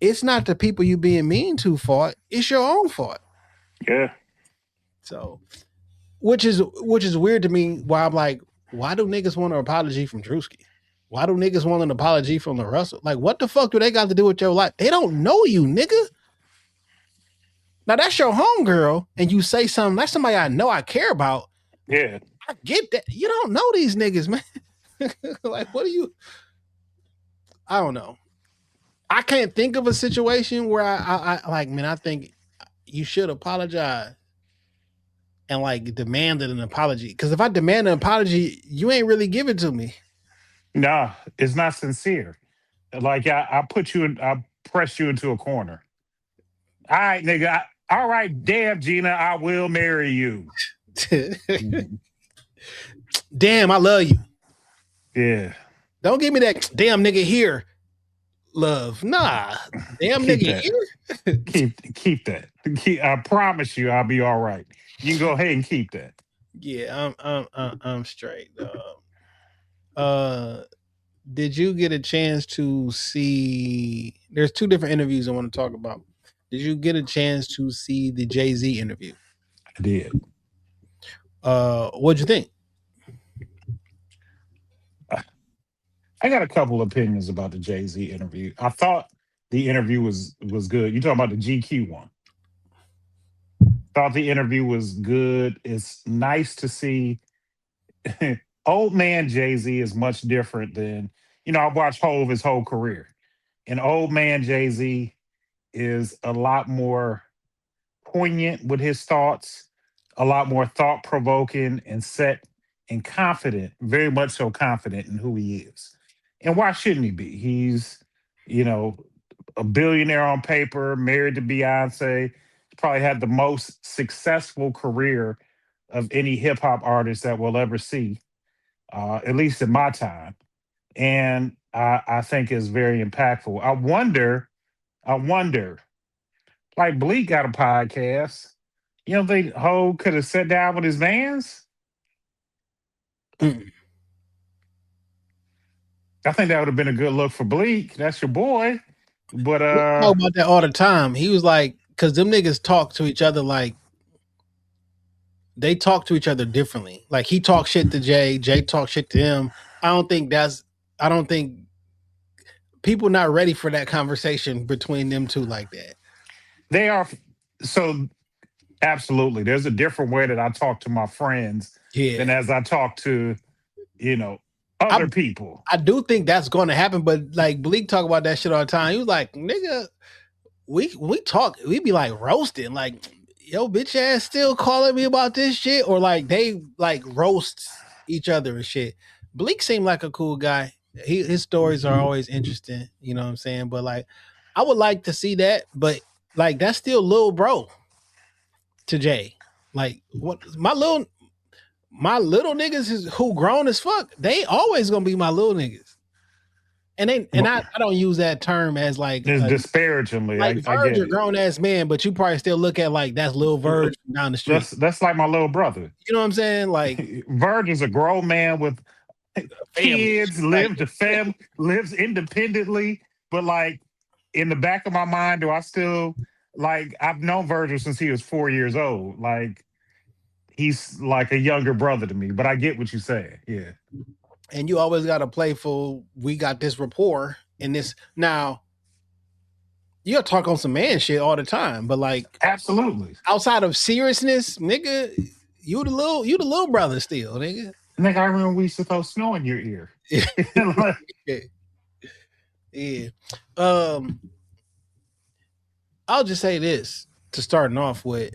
it's not the people you being mean to fault, it's your own fault. Yeah. So which is weird to me, why I'm like, why do niggas want an apology from Drewski? Why do niggas want an apology from the Russell? Like, what the fuck do they got to do with your life? They don't know you, nigga. Now that's your homegirl, and you say something, that's somebody I know I care about. Yeah. I get that. You don't know these niggas, man. Like, what are you? I don't know. I can't think of a situation where I like, man, I think you should apologize and like demanded an apology. Because if I demand an apology, you ain't really give it to me. Nah, it's not sincere. Like I put you in, I press you into a corner. All right, nigga. All right, damn, Gina, I will marry you. Damn, I love you. Yeah. Don't give me that damn nigga here love. Nah, damn Keep nigga that. here. keep that. I promise you, I'll be all right. You can go ahead and keep that. Yeah, I'm straight. Did you get a chance to see? There's two different interviews I want to talk about. Did you get a chance to see the Jay-Z interview? I did. What'd you think? I got a couple opinions about the Jay-Z interview. I thought the interview was good. You talking about the GQ one? Thought the interview was good. It's nice to see. Old man Jay-Z is much different than, I've watched Hov his whole career. And old man Jay-Z is a lot more poignant with his thoughts, a lot more thought provoking and set and confident, very much so confident in who he is. And why shouldn't he be? He's, you know, a billionaire on paper, married to Beyonce, probably had the most successful career of any hip hop artist that we'll ever see, at least in my time. And I think is very impactful. I wonder, like Bleak got a podcast. You know, think Ho could have sat down with his mans? Mm. I think that would have been a good look for Bleak. That's your boy. But We talk about that all the time. He was like, because them niggas talk to each other like they talk to each other differently. Like he talks shit to Jay, Jay talks shit to him. I don't think people not ready for that conversation between them two like that. they are so absolutely. There's a different way that I talk to my friends than Yeah. as I talk to, you know, other people. I do think that's going to happen, but like Bleak talk about that shit all the time. He was like, nigga, we talk, we be like roasting, like, yo, bitch ass still calling me about this shit, or like they like roast each other and shit. Bleak seemed like a cool guy. His stories are always interesting, you know what I'm saying? But like, I would like to see that, but like that's still little bro to Jay. Like what my little niggas is who grown as fuck. They always gonna be my little niggas. And I don't use that term as like Just disparagingly. like I Verge get a it. grown ass man, but you probably still look at like that's Lil Verge from down the street. That's like my little brother. You know what I'm saying? Like Verge is a grown man with kids, Like, lives independently, but like in the back of my mind, do I still like I've known Virgil since he was 4 years old. Like he's like a younger brother to me, but I get what you say. Yeah. and you always got a playful, we got this rapport in this. Now, you gotta talk on some man shit all the time, but like Absolutely. outside of seriousness, nigga, you the little brother still, nigga. Nigga, I remember we used to throw snow in your ear. Like, Yeah. I'll just say this to starting off with.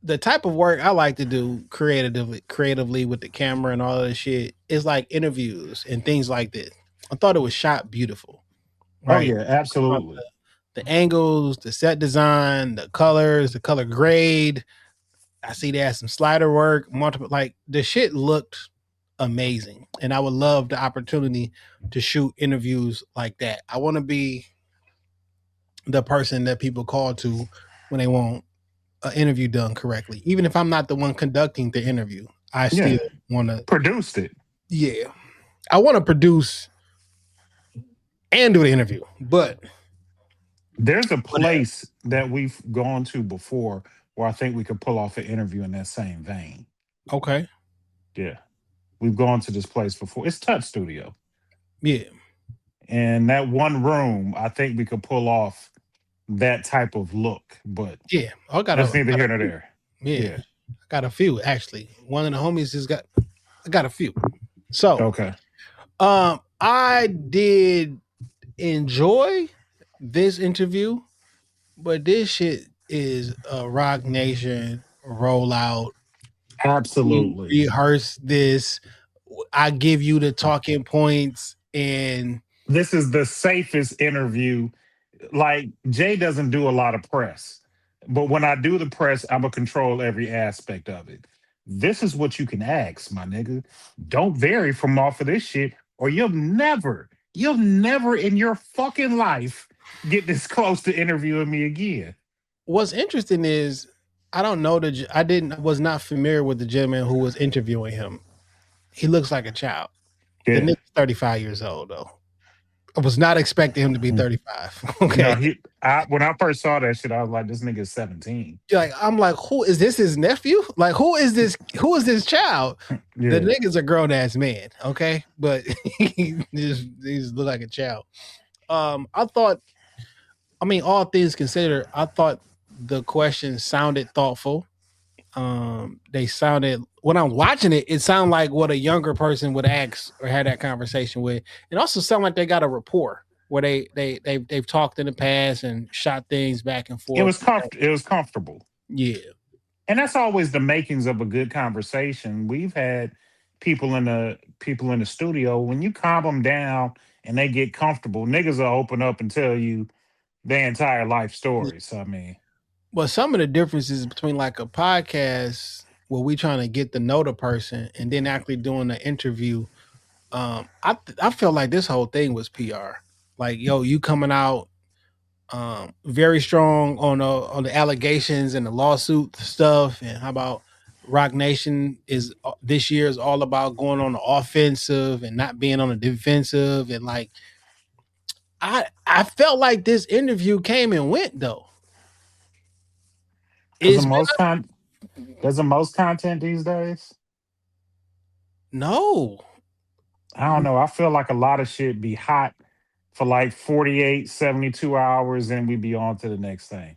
The type of work I like to do creatively with the camera and all of this shit is like interviews and things like this. I thought it was shot beautiful. Right? Oh yeah, absolutely. The angles, the set design, the colors, the color grade. I see they had some slider work, multiple, like the shit looked amazing. And I would love the opportunity to shoot interviews like that. I want to be the person that people call to when they want an interview done correctly. Even if I'm not the one conducting the interview, I still want to Produced it. Yeah. I want to produce and do the interview. But there's a place that we've gone to before where I think we could pull off an interview in that same vein. Okay. Yeah. We've gone to this place before. It's Touch Studio. Yeah. And that one room, I think we could pull off that type of look. But yeah, that's neither here nor there. Yeah. I got a few actually. One of the homies I got a few. So okay. I did enjoy this interview, but this shit is a Rock Nation rollout. Absolutely. We rehearse this. I give you the talking points, and this is the safest interview. Like Jay doesn't do a lot of press, but when I do the press, I'm gonna control every aspect of it. This is what you can ask, my nigga. Don't vary from off of this shit, or you'll never in your fucking life get this close to interviewing me again. What's interesting is I don't know was not familiar with the gentleman who was interviewing him. He looks like a child. Yeah. The nigga's 35 years old though. I was not expecting him to be 35. Okay. No, when I first saw that shit, I was like, this nigga's 17. I'm like, who is this? His nephew? Like, who is this? Who is this child? Yeah. The nigga's a grown ass man, okay, but he just look like a child. I thought, all things considered, I thought the questions sounded thoughtful. They sounded, when I'm watching it, it sounded like what a younger person would ask or had that conversation with. It also sounded like they got a rapport. where they've talked in the past and shot things back and It forth. was it was comfortable. Yeah. And that's always the makings of a good conversation. We've had people in the studio, when you calm them down and they get comfortable, niggas will open up and tell you their entire life stories. So, I mean, Well, some of the differences between like a podcast where we trying to get to know the person and then actually doing the interview. I feel like this whole thing was PR. Like, yo, you coming out very strong on the allegations and the lawsuit stuff, and how about Rock Nation is this year is all about going on the offensive and not being on the defensive, and like I felt like this interview came and went though. does the Is does the most content these days? no. I don't know. I feel like a lot of shit be hot for like 48, 72 hours and we be on to the next thing.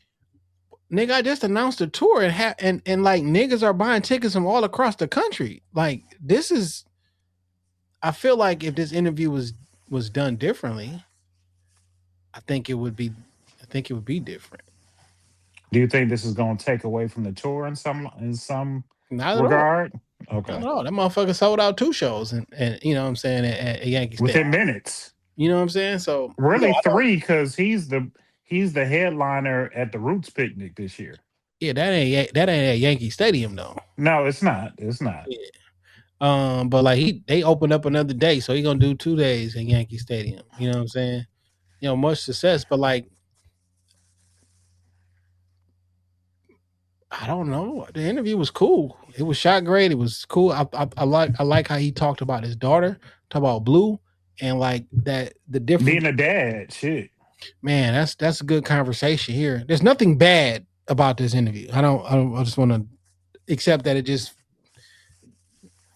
Nigga, I just announced a tour and like niggas are buying tickets from all across the country. Like this is, I feel like if this interview was done differently, I think it would be, different. Do you think this is going to take away from the tour in some Not at all. regard? Not Okay. at all. That motherfucker sold out 2 shows and you know what I'm saying at Yankee Stadium. Within minutes. You know what I'm saying? So Really no, 3 because he's the headliner at the Roots picnic this year. yeah, that ain't at Yankee Stadium though. No, it's not. It's not. Yeah. But like they opened up another day, so he gonna do 2 days in Yankee Stadium. You know what I'm saying? You know, much success, but like I don't know. The interview was cool. It was shot great. It was cool. I like how he talked about his daughter, talk about Blue, and like that the different Being a dad, shit. man. That's a good conversation here. There's nothing bad about this interview. I just want to accept that it just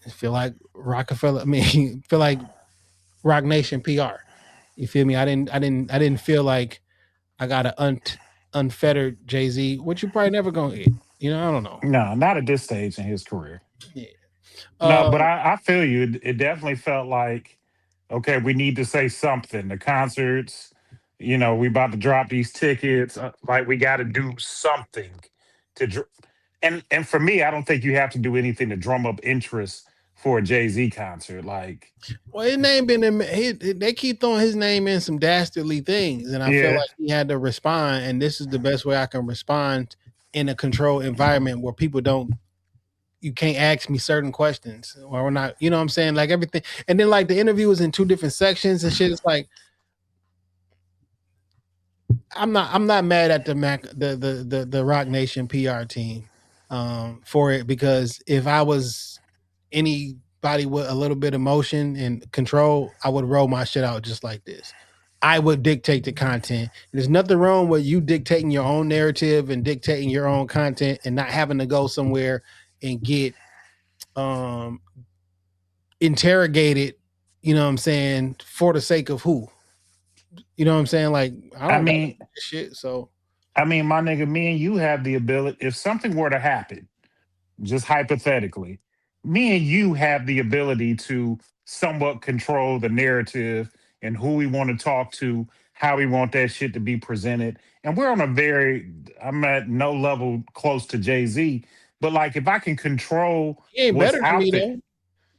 feel like Rockefeller. I mean, feel like Rock Nation PR. You feel me? I didn't feel like I got an unfettered Jay-Z, which you probably never gonna get. You know, I don't know. No, not at this stage in his career. Yeah. No, but I feel you. It definitely felt like, okay, we need to say something. The concerts, we about to drop these tickets. Like we got to do something to, and for me, I don't think you have to do anything to drum up interest for a Jay-Z concert. Like, well, his name been in. They keep throwing his name in some dastardly things, and I feel yeah, like he had to respond. And this is the best way I can respond in a controlled environment where people don't. You can't ask me certain questions, or we're not. You know what I'm saying? Like everything, and then like the interview was in 2 different sections and shit. It's like I'm not mad at the Rock Nation PR team for it, because if I was anybody with a little bit of motion and control, I would roll my shit out just like this. I would dictate the content. There's nothing wrong with you dictating your own narrative and dictating your own content and not having to go somewhere and get interrogated, you know what I'm saying, for the sake of who? You know what I'm saying? Like I mean shit. So my nigga, me and you have the ability. If something were to happen, just hypothetically, me and you have the ability to somewhat control the narrative and who we want to talk to, how we want that shit to be presented. And we're on I'm at no level close to Jay-Z, but like if I can control he ain't what's better than out me there,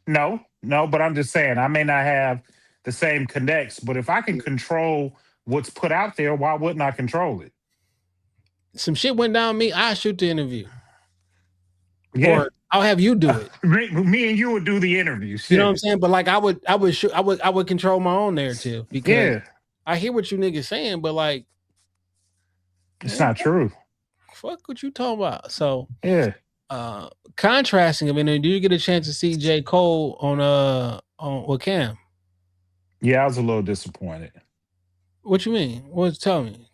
though. no, but I'm just saying I may not have the same connects, but if I can control what's put out there, why wouldn't I control it? Some shit went down me, I shoot the interview. Yeah. Or I'll have you do it. Me and you would do the interview. Shit. You know what I'm saying? But like I would control my own narrative, because I hear what you niggas saying, but like it's not true. Fuck what you talking about. So yeah. Contrasting, I mean, do you get a chance to see J. Cole on with Cam? Yeah, I was a little disappointed. What you mean? Tell me.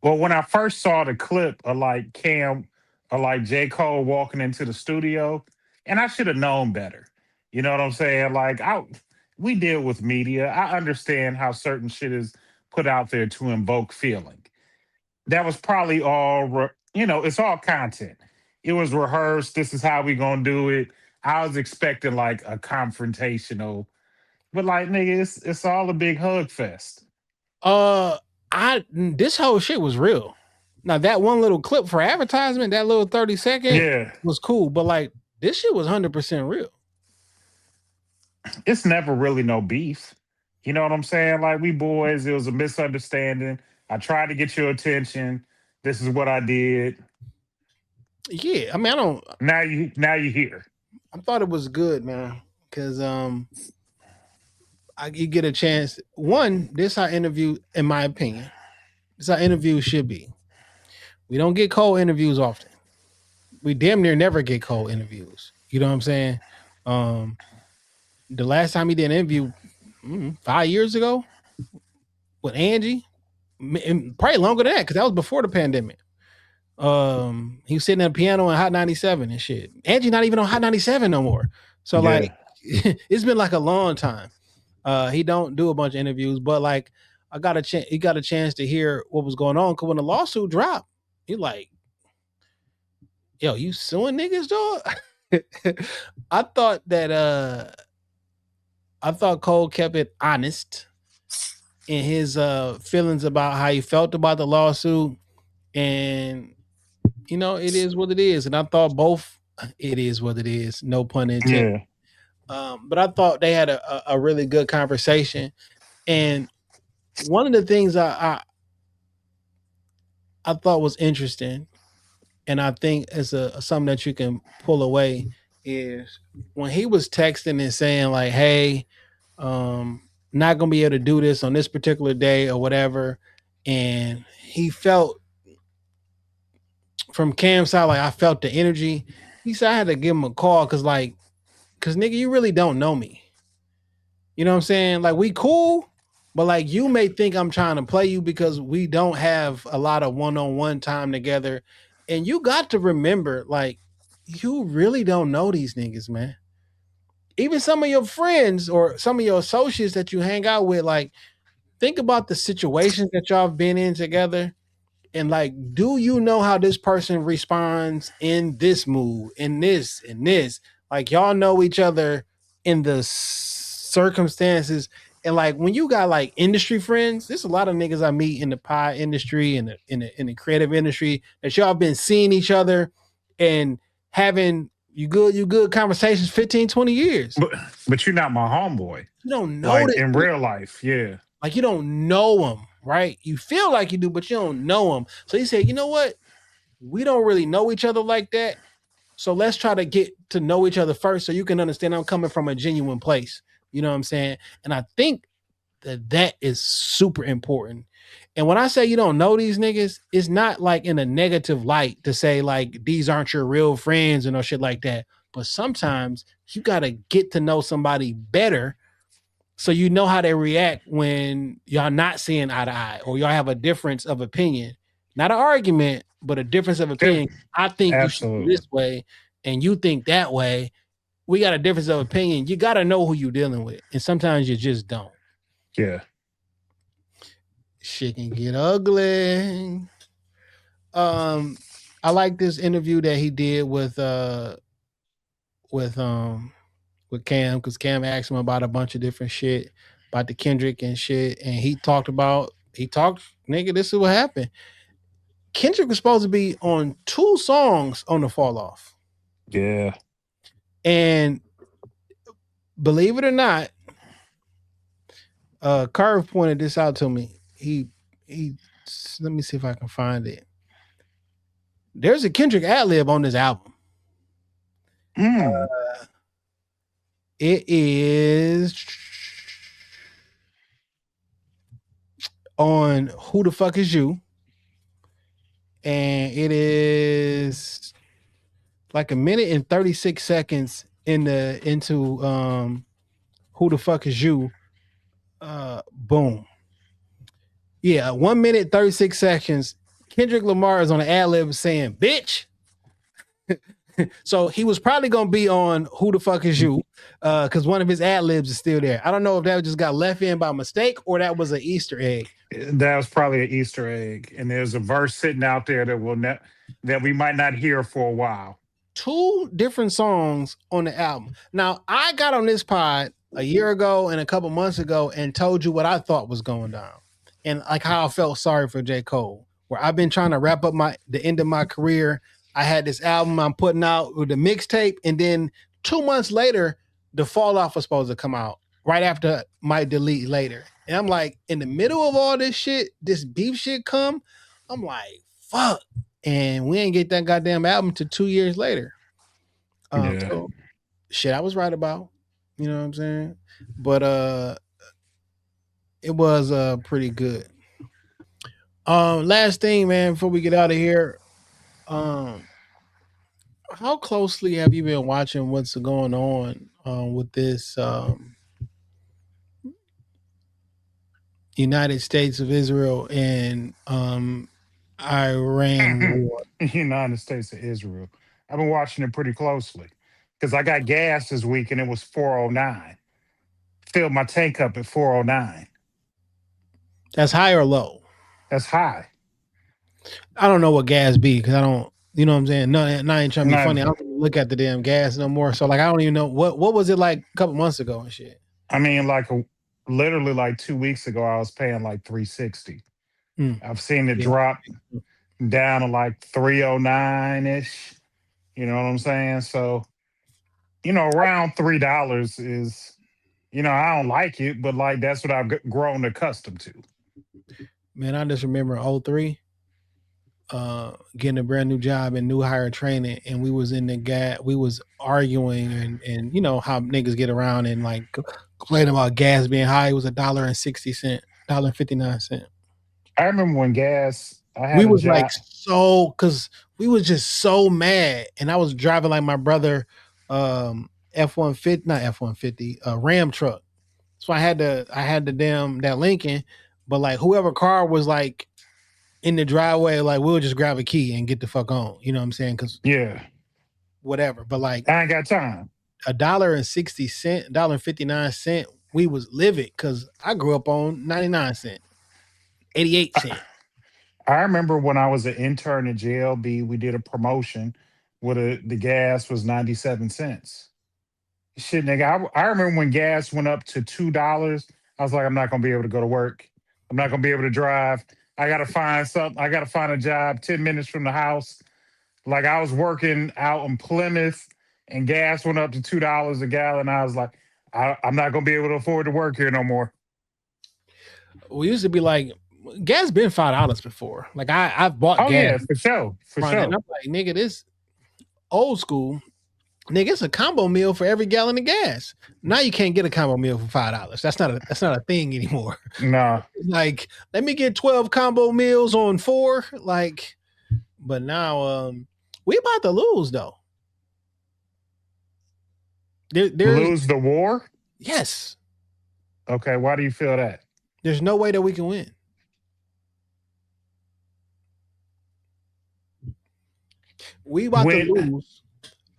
Well, when I first saw the clip of like Cam or like J. Cole walking into the studio, and I should have known better. You know what I'm saying? Like we deal with media. I understand how certain shit is put out there to invoke feeling. That was probably all, it's all content. It was rehearsed. This is how we gonna do it. I was expecting like a confrontational, but like nigga, it's all a big hug fest. This whole shit was real. Now that one little clip for advertisement, that little 30-second was cool, but like this shit was 100% real. It's never really no beef. You know what I'm saying? Like we boys, it was a misunderstanding. I tried to get your attention. This is what I did. Yeah, I mean, I don't. Now you here. I thought it was good, man, because you get a chance. One, this how interview, in my opinion, this how interviews should be. We don't get cold interviews often. We damn near never get cold interviews. You know what I'm saying? The last time he did an interview, 5 years ago, with Angie, probably longer than that because that was before the pandemic. He was sitting at a piano on Hot 97 and shit. Angie not even on Hot 97 no more. So like, it's been like a long time. He don't do a bunch of interviews, but like, he got a chance to hear what was going on. Cause when the lawsuit dropped, he like, yo, you suing niggas, dog? I thought Cole kept it honest in his feelings about how he felt about the lawsuit, and you know, it is what it is. And I thought both, it is what it is, no pun intended. But I thought they had a really good conversation. And one of the things I thought was interesting, and I think is something that you can pull away, is when he was texting and saying like, hey, not gonna be able to do this on this particular day or whatever. And he felt from Cam's side, like I felt the energy. He said I had to give him a call because nigga, you really don't know me. You know what I'm saying? Like we cool, but like you may think I'm trying to play you because we don't have a lot of one-on-one time together. And you got to remember, like, you really don't know these niggas, man. Even some of your friends or some of your associates that you hang out with, like, think about the situations that y'all have been in together. And like, do you know how this person responds in this mood, in this, in this? Like, y'all know each other in the circumstances. And like, when you got like industry friends, there's a lot of niggas I meet in the pie industry and in the creative industry that y'all been seeing each other and having you good conversations 15, 20 years. But you're not my homeboy. You don't know like this in real life, yeah. Like you don't know him, right? You feel like you do, but you don't know him. So he said, you know what? We don't really know each other like that. So let's try to get to know each other first so you can understand I'm coming from a genuine place. You know what I'm saying? And I think that is super important. And when I say you don't know these niggas, it's not like in a negative light to say like these aren't your real friends and no shit like that. But sometimes you got to get to know somebody better so you know how they react when y'all not seeing eye to eye or y'all have a difference of opinion. Not an argument, but a difference of opinion. I think Absolutely. You should do this way and you think that way. We got a difference of opinion. You got to know who you're dealing with. And sometimes you just don't. Yeah. Shit can get ugly. I like this interview that he did with Cam, because Cam asked him about a bunch of different shit about the Kendrick and shit, and he talked, nigga, this is what happened. Kendrick was supposed to be on 2 songs on the Fall Off. Yeah. And believe it or not, Curve pointed this out to me. He let me see if I can find it. There's a Kendrick ad-lib on this album. It is on Who the Fuck Is You? And it is like 1 minute and 36 seconds into Who the Fuck Is You? Boom. Yeah, 1 minute 36 seconds. Kendrick Lamar is on an ad-lib saying, bitch. So he was probably gonna be on Who the Fuck Is You? Because one of his ad-libs is still there. I don't know if that just got left in by mistake or that was an Easter egg. That was probably an Easter egg. And there's a verse sitting out there that we might not hear for a while. 2 different songs on the album. Now, I got on this pod a year ago and a couple months ago and told you what I thought was going down. and like how I felt sorry for J. Cole, where I've been trying to wrap up the end of my career. I had this album I'm putting out with the mixtape, and then 2 months later, the Fall Off was supposed to come out right after my Delete Later. And I'm like, in the middle of all this shit, this beef shit come, I'm like, fuck. And we ain't get that goddamn album till 2 years later. So shit I was right about. You know what I'm saying? But it was pretty good. Last thing, man, before we get out of here. How closely have you been watching what's going on with this United States of Israel and Iran war? United States of Israel. I've been watching it pretty closely because I got gas this week and it was 409. Filled my tank up at 409. That's high or low? That's high. I don't know what gas be because I don't. You know what I'm saying? No, I ain't trying to be funny. I don't look at the damn gas no more. So like, I don't even know what was it like a couple months ago and shit. I mean, literally like 2 weeks ago, I was paying like 360. I've seen it drop down to like 309 ish. You know what I'm saying? So, around $3 is, I don't like it, but like that's what I've grown accustomed to. Man, I just remember 03. Getting a brand new job and new hire training, and we was in the gas. We was arguing, and you know how niggas get around and like complaining about gas being high. It was $1.60, $1.59. I remember when gas. We was like because we was just so mad, and I was driving like my brother, F-150, not F-150, Ram truck. So I had that Lincoln, but like whoever car was like in the driveway, like we'll just grab a key and get the fuck on. You know what I'm saying? Because whatever. But like I ain't got time. $1.60, $1.59. We was livid because I grew up on 99 cents, 88 cents. I remember when I was an intern at JLB, we did a promotion where the gas was 97 cents. Shit, nigga, I remember when gas went up to $2. I was like, I'm not gonna be able to go to work. I'm not gonna be able to drive. I gotta find something. I gotta find a job 10 minutes from the house. Like I was working out in Plymouth and gas went up to $2 a gallon. I was like, I'm not gonna be able to afford to work here no more. We used to be like, gas been $5 before. Like I've bought gas. Yeah, for sure. And I'm like, nigga, this old school. Nigga, it's a combo meal for every gallon of gas. Now you can't get a combo meal for $5. That's not a thing anymore. Nah. Like, let me get 12 combo meals on 4. Like, but now we about to lose though. Lose the war? Yes. Okay, why do you feel that? There's no way that we can win. We about to lose.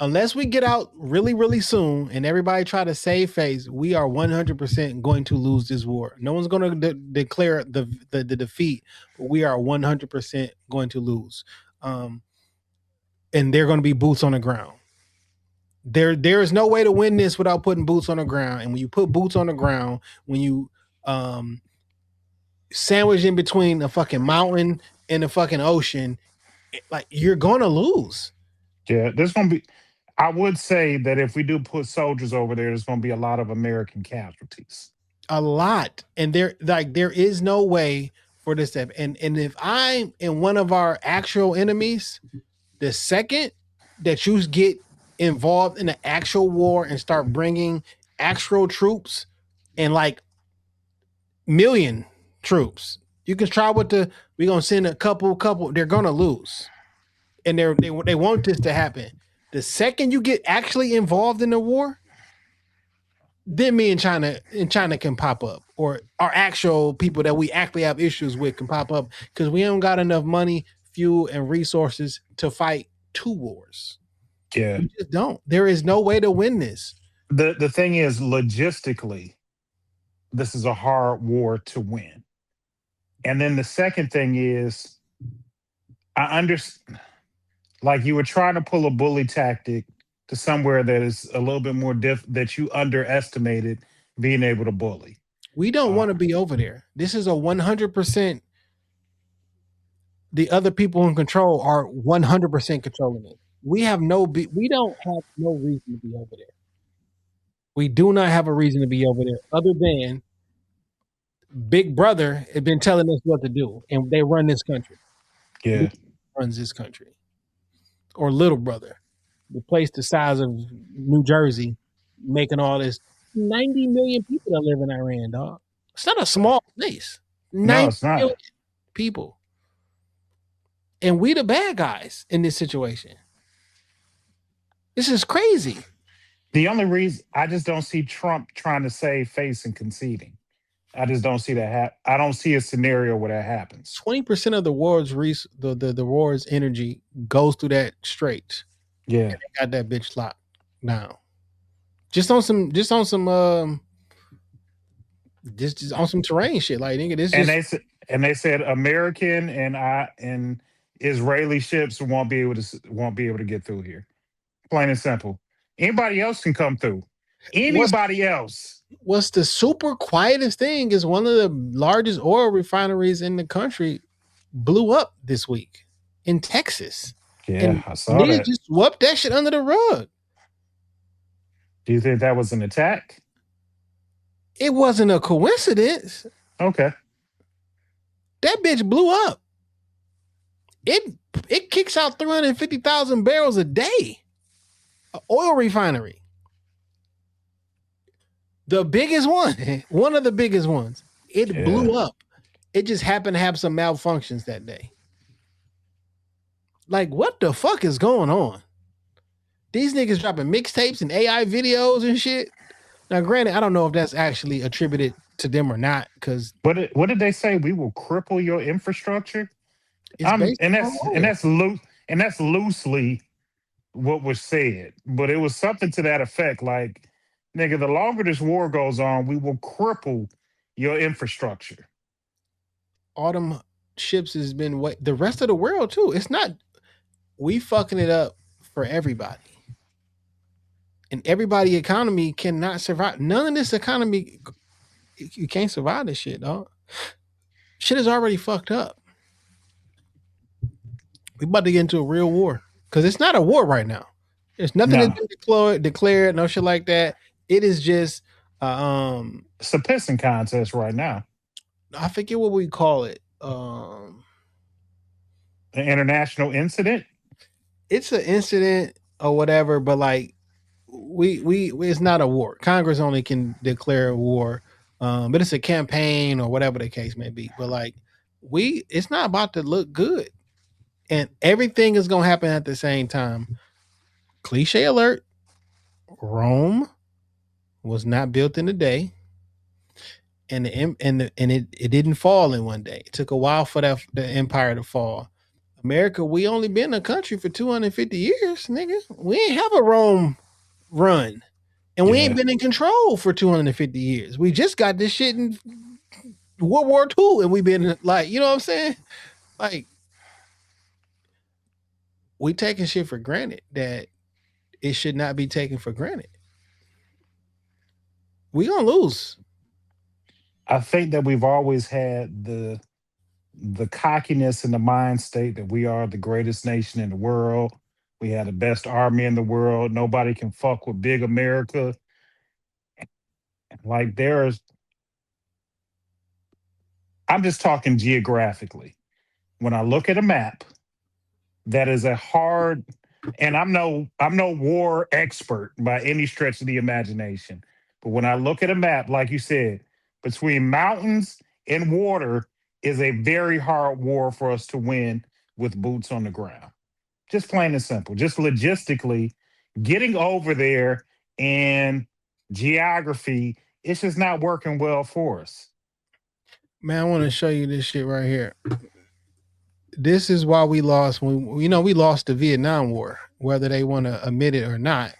Unless we get out really, really soon and everybody try to save face, we are 100% going to lose this war. No one's going to declare the defeat, but we are 100% going to lose. And they're going to be boots on the ground. There is no way to win this without putting boots on the ground. And when you put boots on the ground, when you sandwich in between a fucking mountain and a fucking ocean, like you're going to lose. Yeah, there's going to be. I would say that if we do put soldiers over there, there's going to be a lot of American casualties. A lot. And there is no way for this to happen. And if I'm in one of our actual enemies, the second that you get involved in the actual war and start bringing actual troops and like million troops, you can try we're going to send a couple, they're going to lose. And they want this to happen. The second you get actually involved in the war, then me and China can pop up, or our actual people that we actually have issues with can pop up because we don't got enough money, fuel, and resources to fight 2 wars. Yeah, we just don't. There is no way to win this. The thing is, logistically, this is a hard war to win. And then the second thing is, I understand. Like you were trying to pull a bully tactic to somewhere that is a little bit more that you underestimated being able to bully. We don't want to be over there. This is a 100%. The other people in control are 100% controlling it. We don't have no reason to be over there. We do not have a reason to be over there other than Big Brother has been telling us what to do, and they run this country. Yeah. Runs this country. Or Little Brother, the place the size of New Jersey, making all this 90 million people that live in Iran, dog. It's not a small place. 90 it's not. million people. And we the bad guys in this situation. This is crazy. The only reason I just don't see Trump trying to save face and conceding. I just don't see that I don't see a scenario where that happens. 20% of the world's the world's energy goes through that strait. Yeah. And they got that bitch locked down. Just on some terrain shit. Like nigga, this and they said American and Israeli ships won't be able to get through here. Plain and simple. Anybody else can come through. Anybody else. What's the super quietest thing is one of the largest oil refineries in the country blew up this week in Texas. Yeah, and I saw that. Just swept that shit under the rug. Do you think that was an attack? It wasn't a coincidence. Okay. That bitch blew up. It kicks out 350,000 barrels a day. An oil refinery. The biggest one. One of the biggest ones. It blew up. It just happened to have some malfunctions that day. Like, what the fuck is going on? These niggas dropping mixtapes and AI videos and shit. Now, granted, I don't know if that's actually attributed to them or not. Because what did they say? We will cripple your infrastructure. And that's loosely what was said, but it was something to that effect. Like, nigga, the longer this war goes on, we will cripple your infrastructure. All them ships has been the rest of the world too. It's not we fucking it up for everybody. And everybody economy cannot survive. None of this economy, you can't survive this shit, dog. Shit is already fucked up. We about to get into a real war. Because it's not a war right now. There's nothing that's been declared, no shit like that. It is just it's a pissing contest right now. I forget what we call it. An international incident? It's an incident or whatever, but like we it's not a war. Congress only can declare a war, but it's a campaign or whatever the case may be. But like it's not about to look good, and everything is gonna happen at the same time. Cliche alert: Rome was not built in a day, and it didn't fall in one day. It took a while for the empire to fall. America, we only been a country for 250 years, nigga. We ain't have a Rome run. And we ain't been in control for 250 years. We just got this shit in World War II, and we've been like, you know what I'm saying? Like, we taking shit for granted that it should not be taken for granted. We gonna lose. I think that we've always had the cockiness and the mind state that we are the greatest nation in the world. We have the best army in the world. Nobody can fuck with big America. Like I'm just talking geographically. When I look at a map, that is a hard, and I'm no war expert by any stretch of the imagination. But when I look at a map, like you said, between mountains and water is a very hard war for us to win with boots on the ground. Just plain and simple. Just logistically, getting over there and geography, it's just not working well for us. Man, I want to show you this shit right here. This is why we lost. We lost the Vietnam War, whether they want to admit it or not.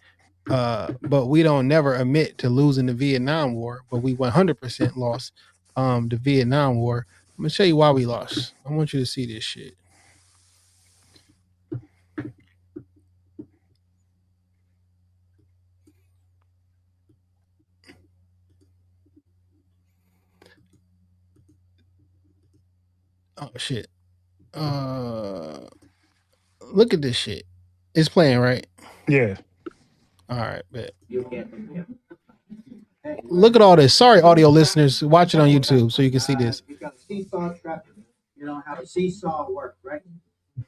But we don't never admit to losing the Vietnam War, but we 100% lost the Vietnam War. I'm gonna show you why we lost. I want you to see this shit. Oh shit. Look at this shit. It's playing, right? Yeah. All right, bet. Look at all this. Sorry, audio listeners, watch it on YouTube so you can see this. You've got a seesaw strap. You know how the seesaw works, right?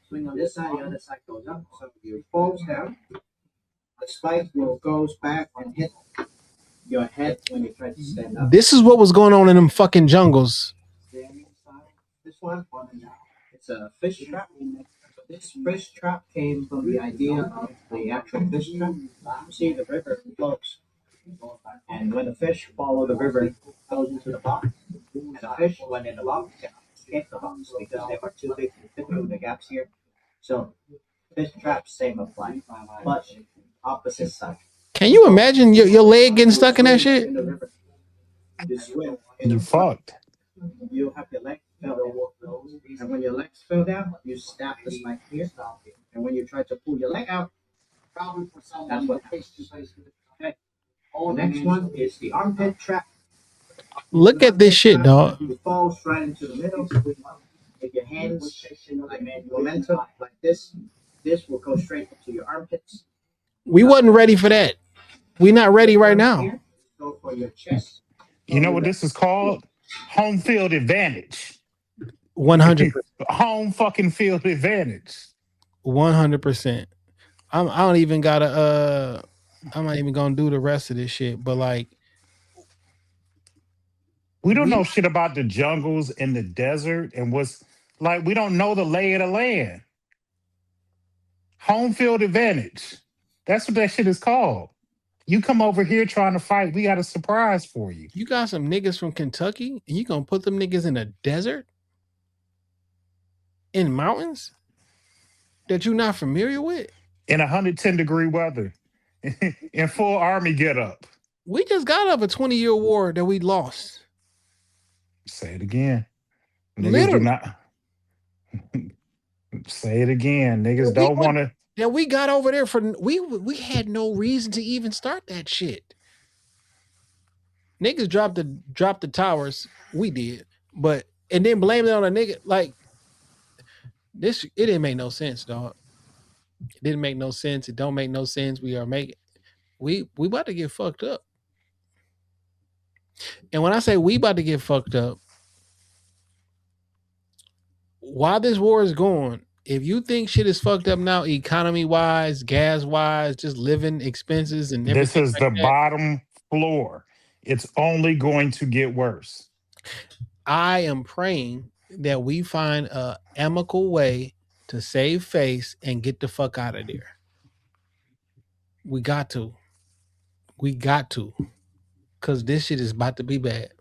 Swing on this side, the other side goes up. So you falls down. The spike goes back and hit your head when you try to stand up. This is what was going on in them fucking jungles. This one, it's a fish trap. So this fish trap came from the idea of the actual fish trap. You see, the river flows, and when the fish follow the river, it goes into the box. And the fish, when in the box, cannot escape the box because they are too big to fit through the gaps here. So fish traps same apply, but opposite side. Can you imagine your leg getting stuck in that shit? You swim. You fucked. You have your legs fell down. And when your legs fell down, you snap the spike here. And when you try to pull your leg out, that's what happens. Okay. The next one is the armpit trap. Look at this shit, dog. You fall right into the middle. With your hands, like momentum, like this will go straight into your armpits. We wasn't ready for that. We're not ready right now. Go for your chest. You know what this is called? Home field advantage. 100%. Home fucking field advantage. 100%. I don't even gotta. I'm not even gonna do the rest of this shit. But like, we don't know shit about the jungles and the desert and what's like. We don't know the lay of the land. Home field advantage. That's what that shit is called. You come over here trying to fight, we got a surprise for you. You got some niggas from Kentucky, and you gonna put them niggas in a desert, in mountains that you're not familiar with, in 110-degree weather, in full army get up. We just got up a 20-year war that we lost. Say it again. Niggas Literally. do not. Say it again. Niggas don't want to. Yeah, we got over there for we had no reason to even start that shit. Niggas dropped the towers. We did, and then blame it on a nigga like this. It didn't make no sense, dog. It didn't make no sense. It don't make no sense. We about to get fucked up. And when I say we about to get fucked up, while this war is going, if you think shit is fucked up now, economy wise, gas wise, just living expenses and everything. This is the bottom floor. It's only going to get worse. I am praying that we find a amicable way to save face and get the fuck out of there. We got to. Because this shit is about to be bad.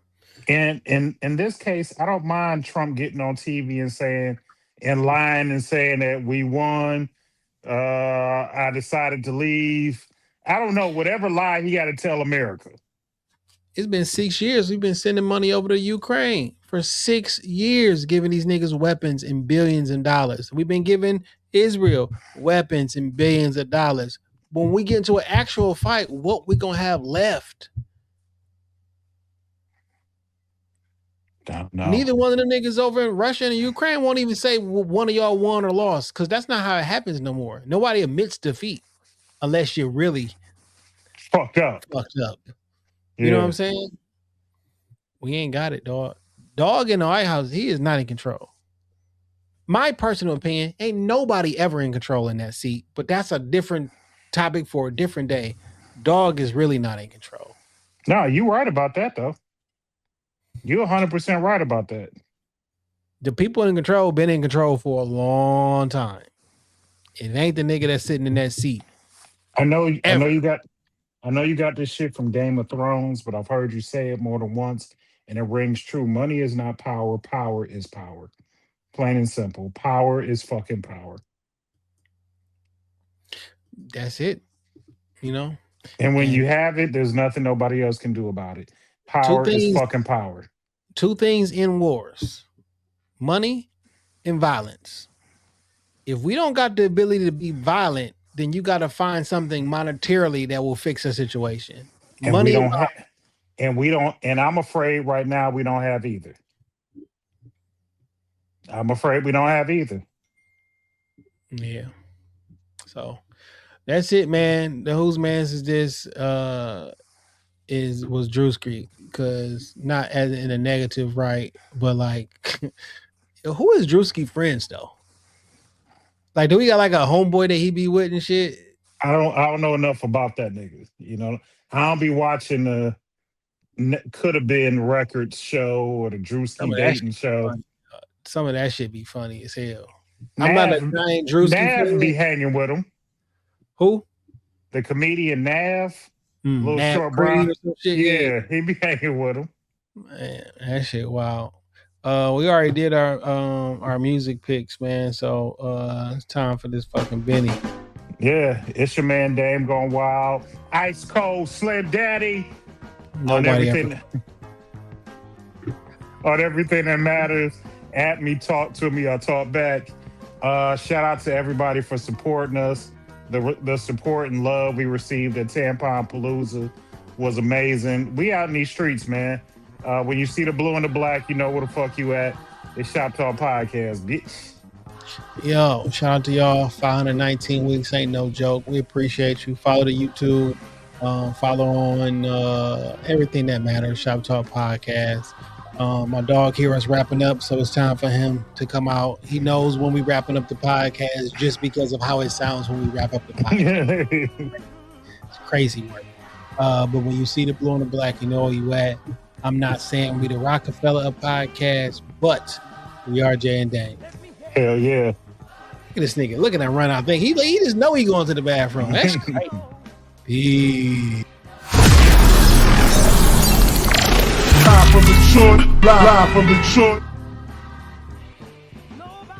And in this case, I don't mind Trump getting on TV and saying, in line and saying that we won. I decided to leave. I don't know, whatever lie he got to tell America. It's been 6 years. We've been sending money over to Ukraine for 6 years, giving these niggas weapons and billions of dollars. We've been giving Israel weapons and billions of dollars. When we get into an actual fight, what we gonna have left? Don't know. Neither one of them niggas over in Russia and Ukraine won't even say one of y'all won or lost, because that's not how it happens no more. Nobody admits defeat unless you're really fucked up. You know what I'm saying? We ain't got it, dog. Dog in the White House, he is not in control. My personal opinion, ain't nobody ever in control in that seat, but that's a different topic for a different day. Dog is really not in control. No, you right about that, though. You're 100% right about that. The people in control been in control for a long time. It ain't the nigga that's sitting in that seat. I know you got this shit from Game of Thrones, but I've heard you say it more than once, and it rings true. Money is not power. Power is power. Plain and simple. Power is fucking power. That's it. You know? And when you have it, there's nothing nobody else can do about it. Power is fucking power. Two things in wars: money and violence. If we don't got the ability to be violent, then you got to find something monetarily that will fix a situation. And money and I'm afraid right now we don't have either. I'm afraid we don't have either. Yeah. So that's it, man. The Whose Mans Is This was Drewski, because not as in a negative, right? But like, who is Drewski friends though? Like, do we got like a homeboy that he be with and shit? I don't know enough about that nigga. You know, I don't be watching the Could Have Been Records show or the Drewski dating show. Some of that shit be funny as hell. Nav, I'm not a giant Drewski fan. Nav be hanging with him. Who? The comedian Nav. Little Nav short Creed brown. or some shit. Yeah, he be hanging with him. Man, that shit wild. We already did our music picks, man. So it's time for this fucking Benny. Yeah, it's your man Dame going wild. Ice Cold Slim Daddy. On everything that matters. At me, talk to me, I'll talk back. Shout out to everybody for supporting us. The support and love we received at Tampon Palooza was amazing. We out in these streets, man. When you see the blue and the black, you know where the fuck you at. It's Shoptalkpodcast, bitch. Yo, shout out to y'all. 519 weeks ain't no joke. We appreciate you. Follow the YouTube. Follow on everything that matters. Shoptalk Podcast. My dog here is wrapping up, so it's time for him to come out. He knows when we wrapping up the podcast just because of how it sounds when we wrap up the podcast. It's crazy work. But when you see the blue and the black, you know where you at. I'm not saying we the Rockefeller podcast, but we are Jay and Dane. Hell yeah. Look at this nigga. Look at that run out thing. He just know he going to the bathroom. That's crazy. Peace. Live from the short, live from the short.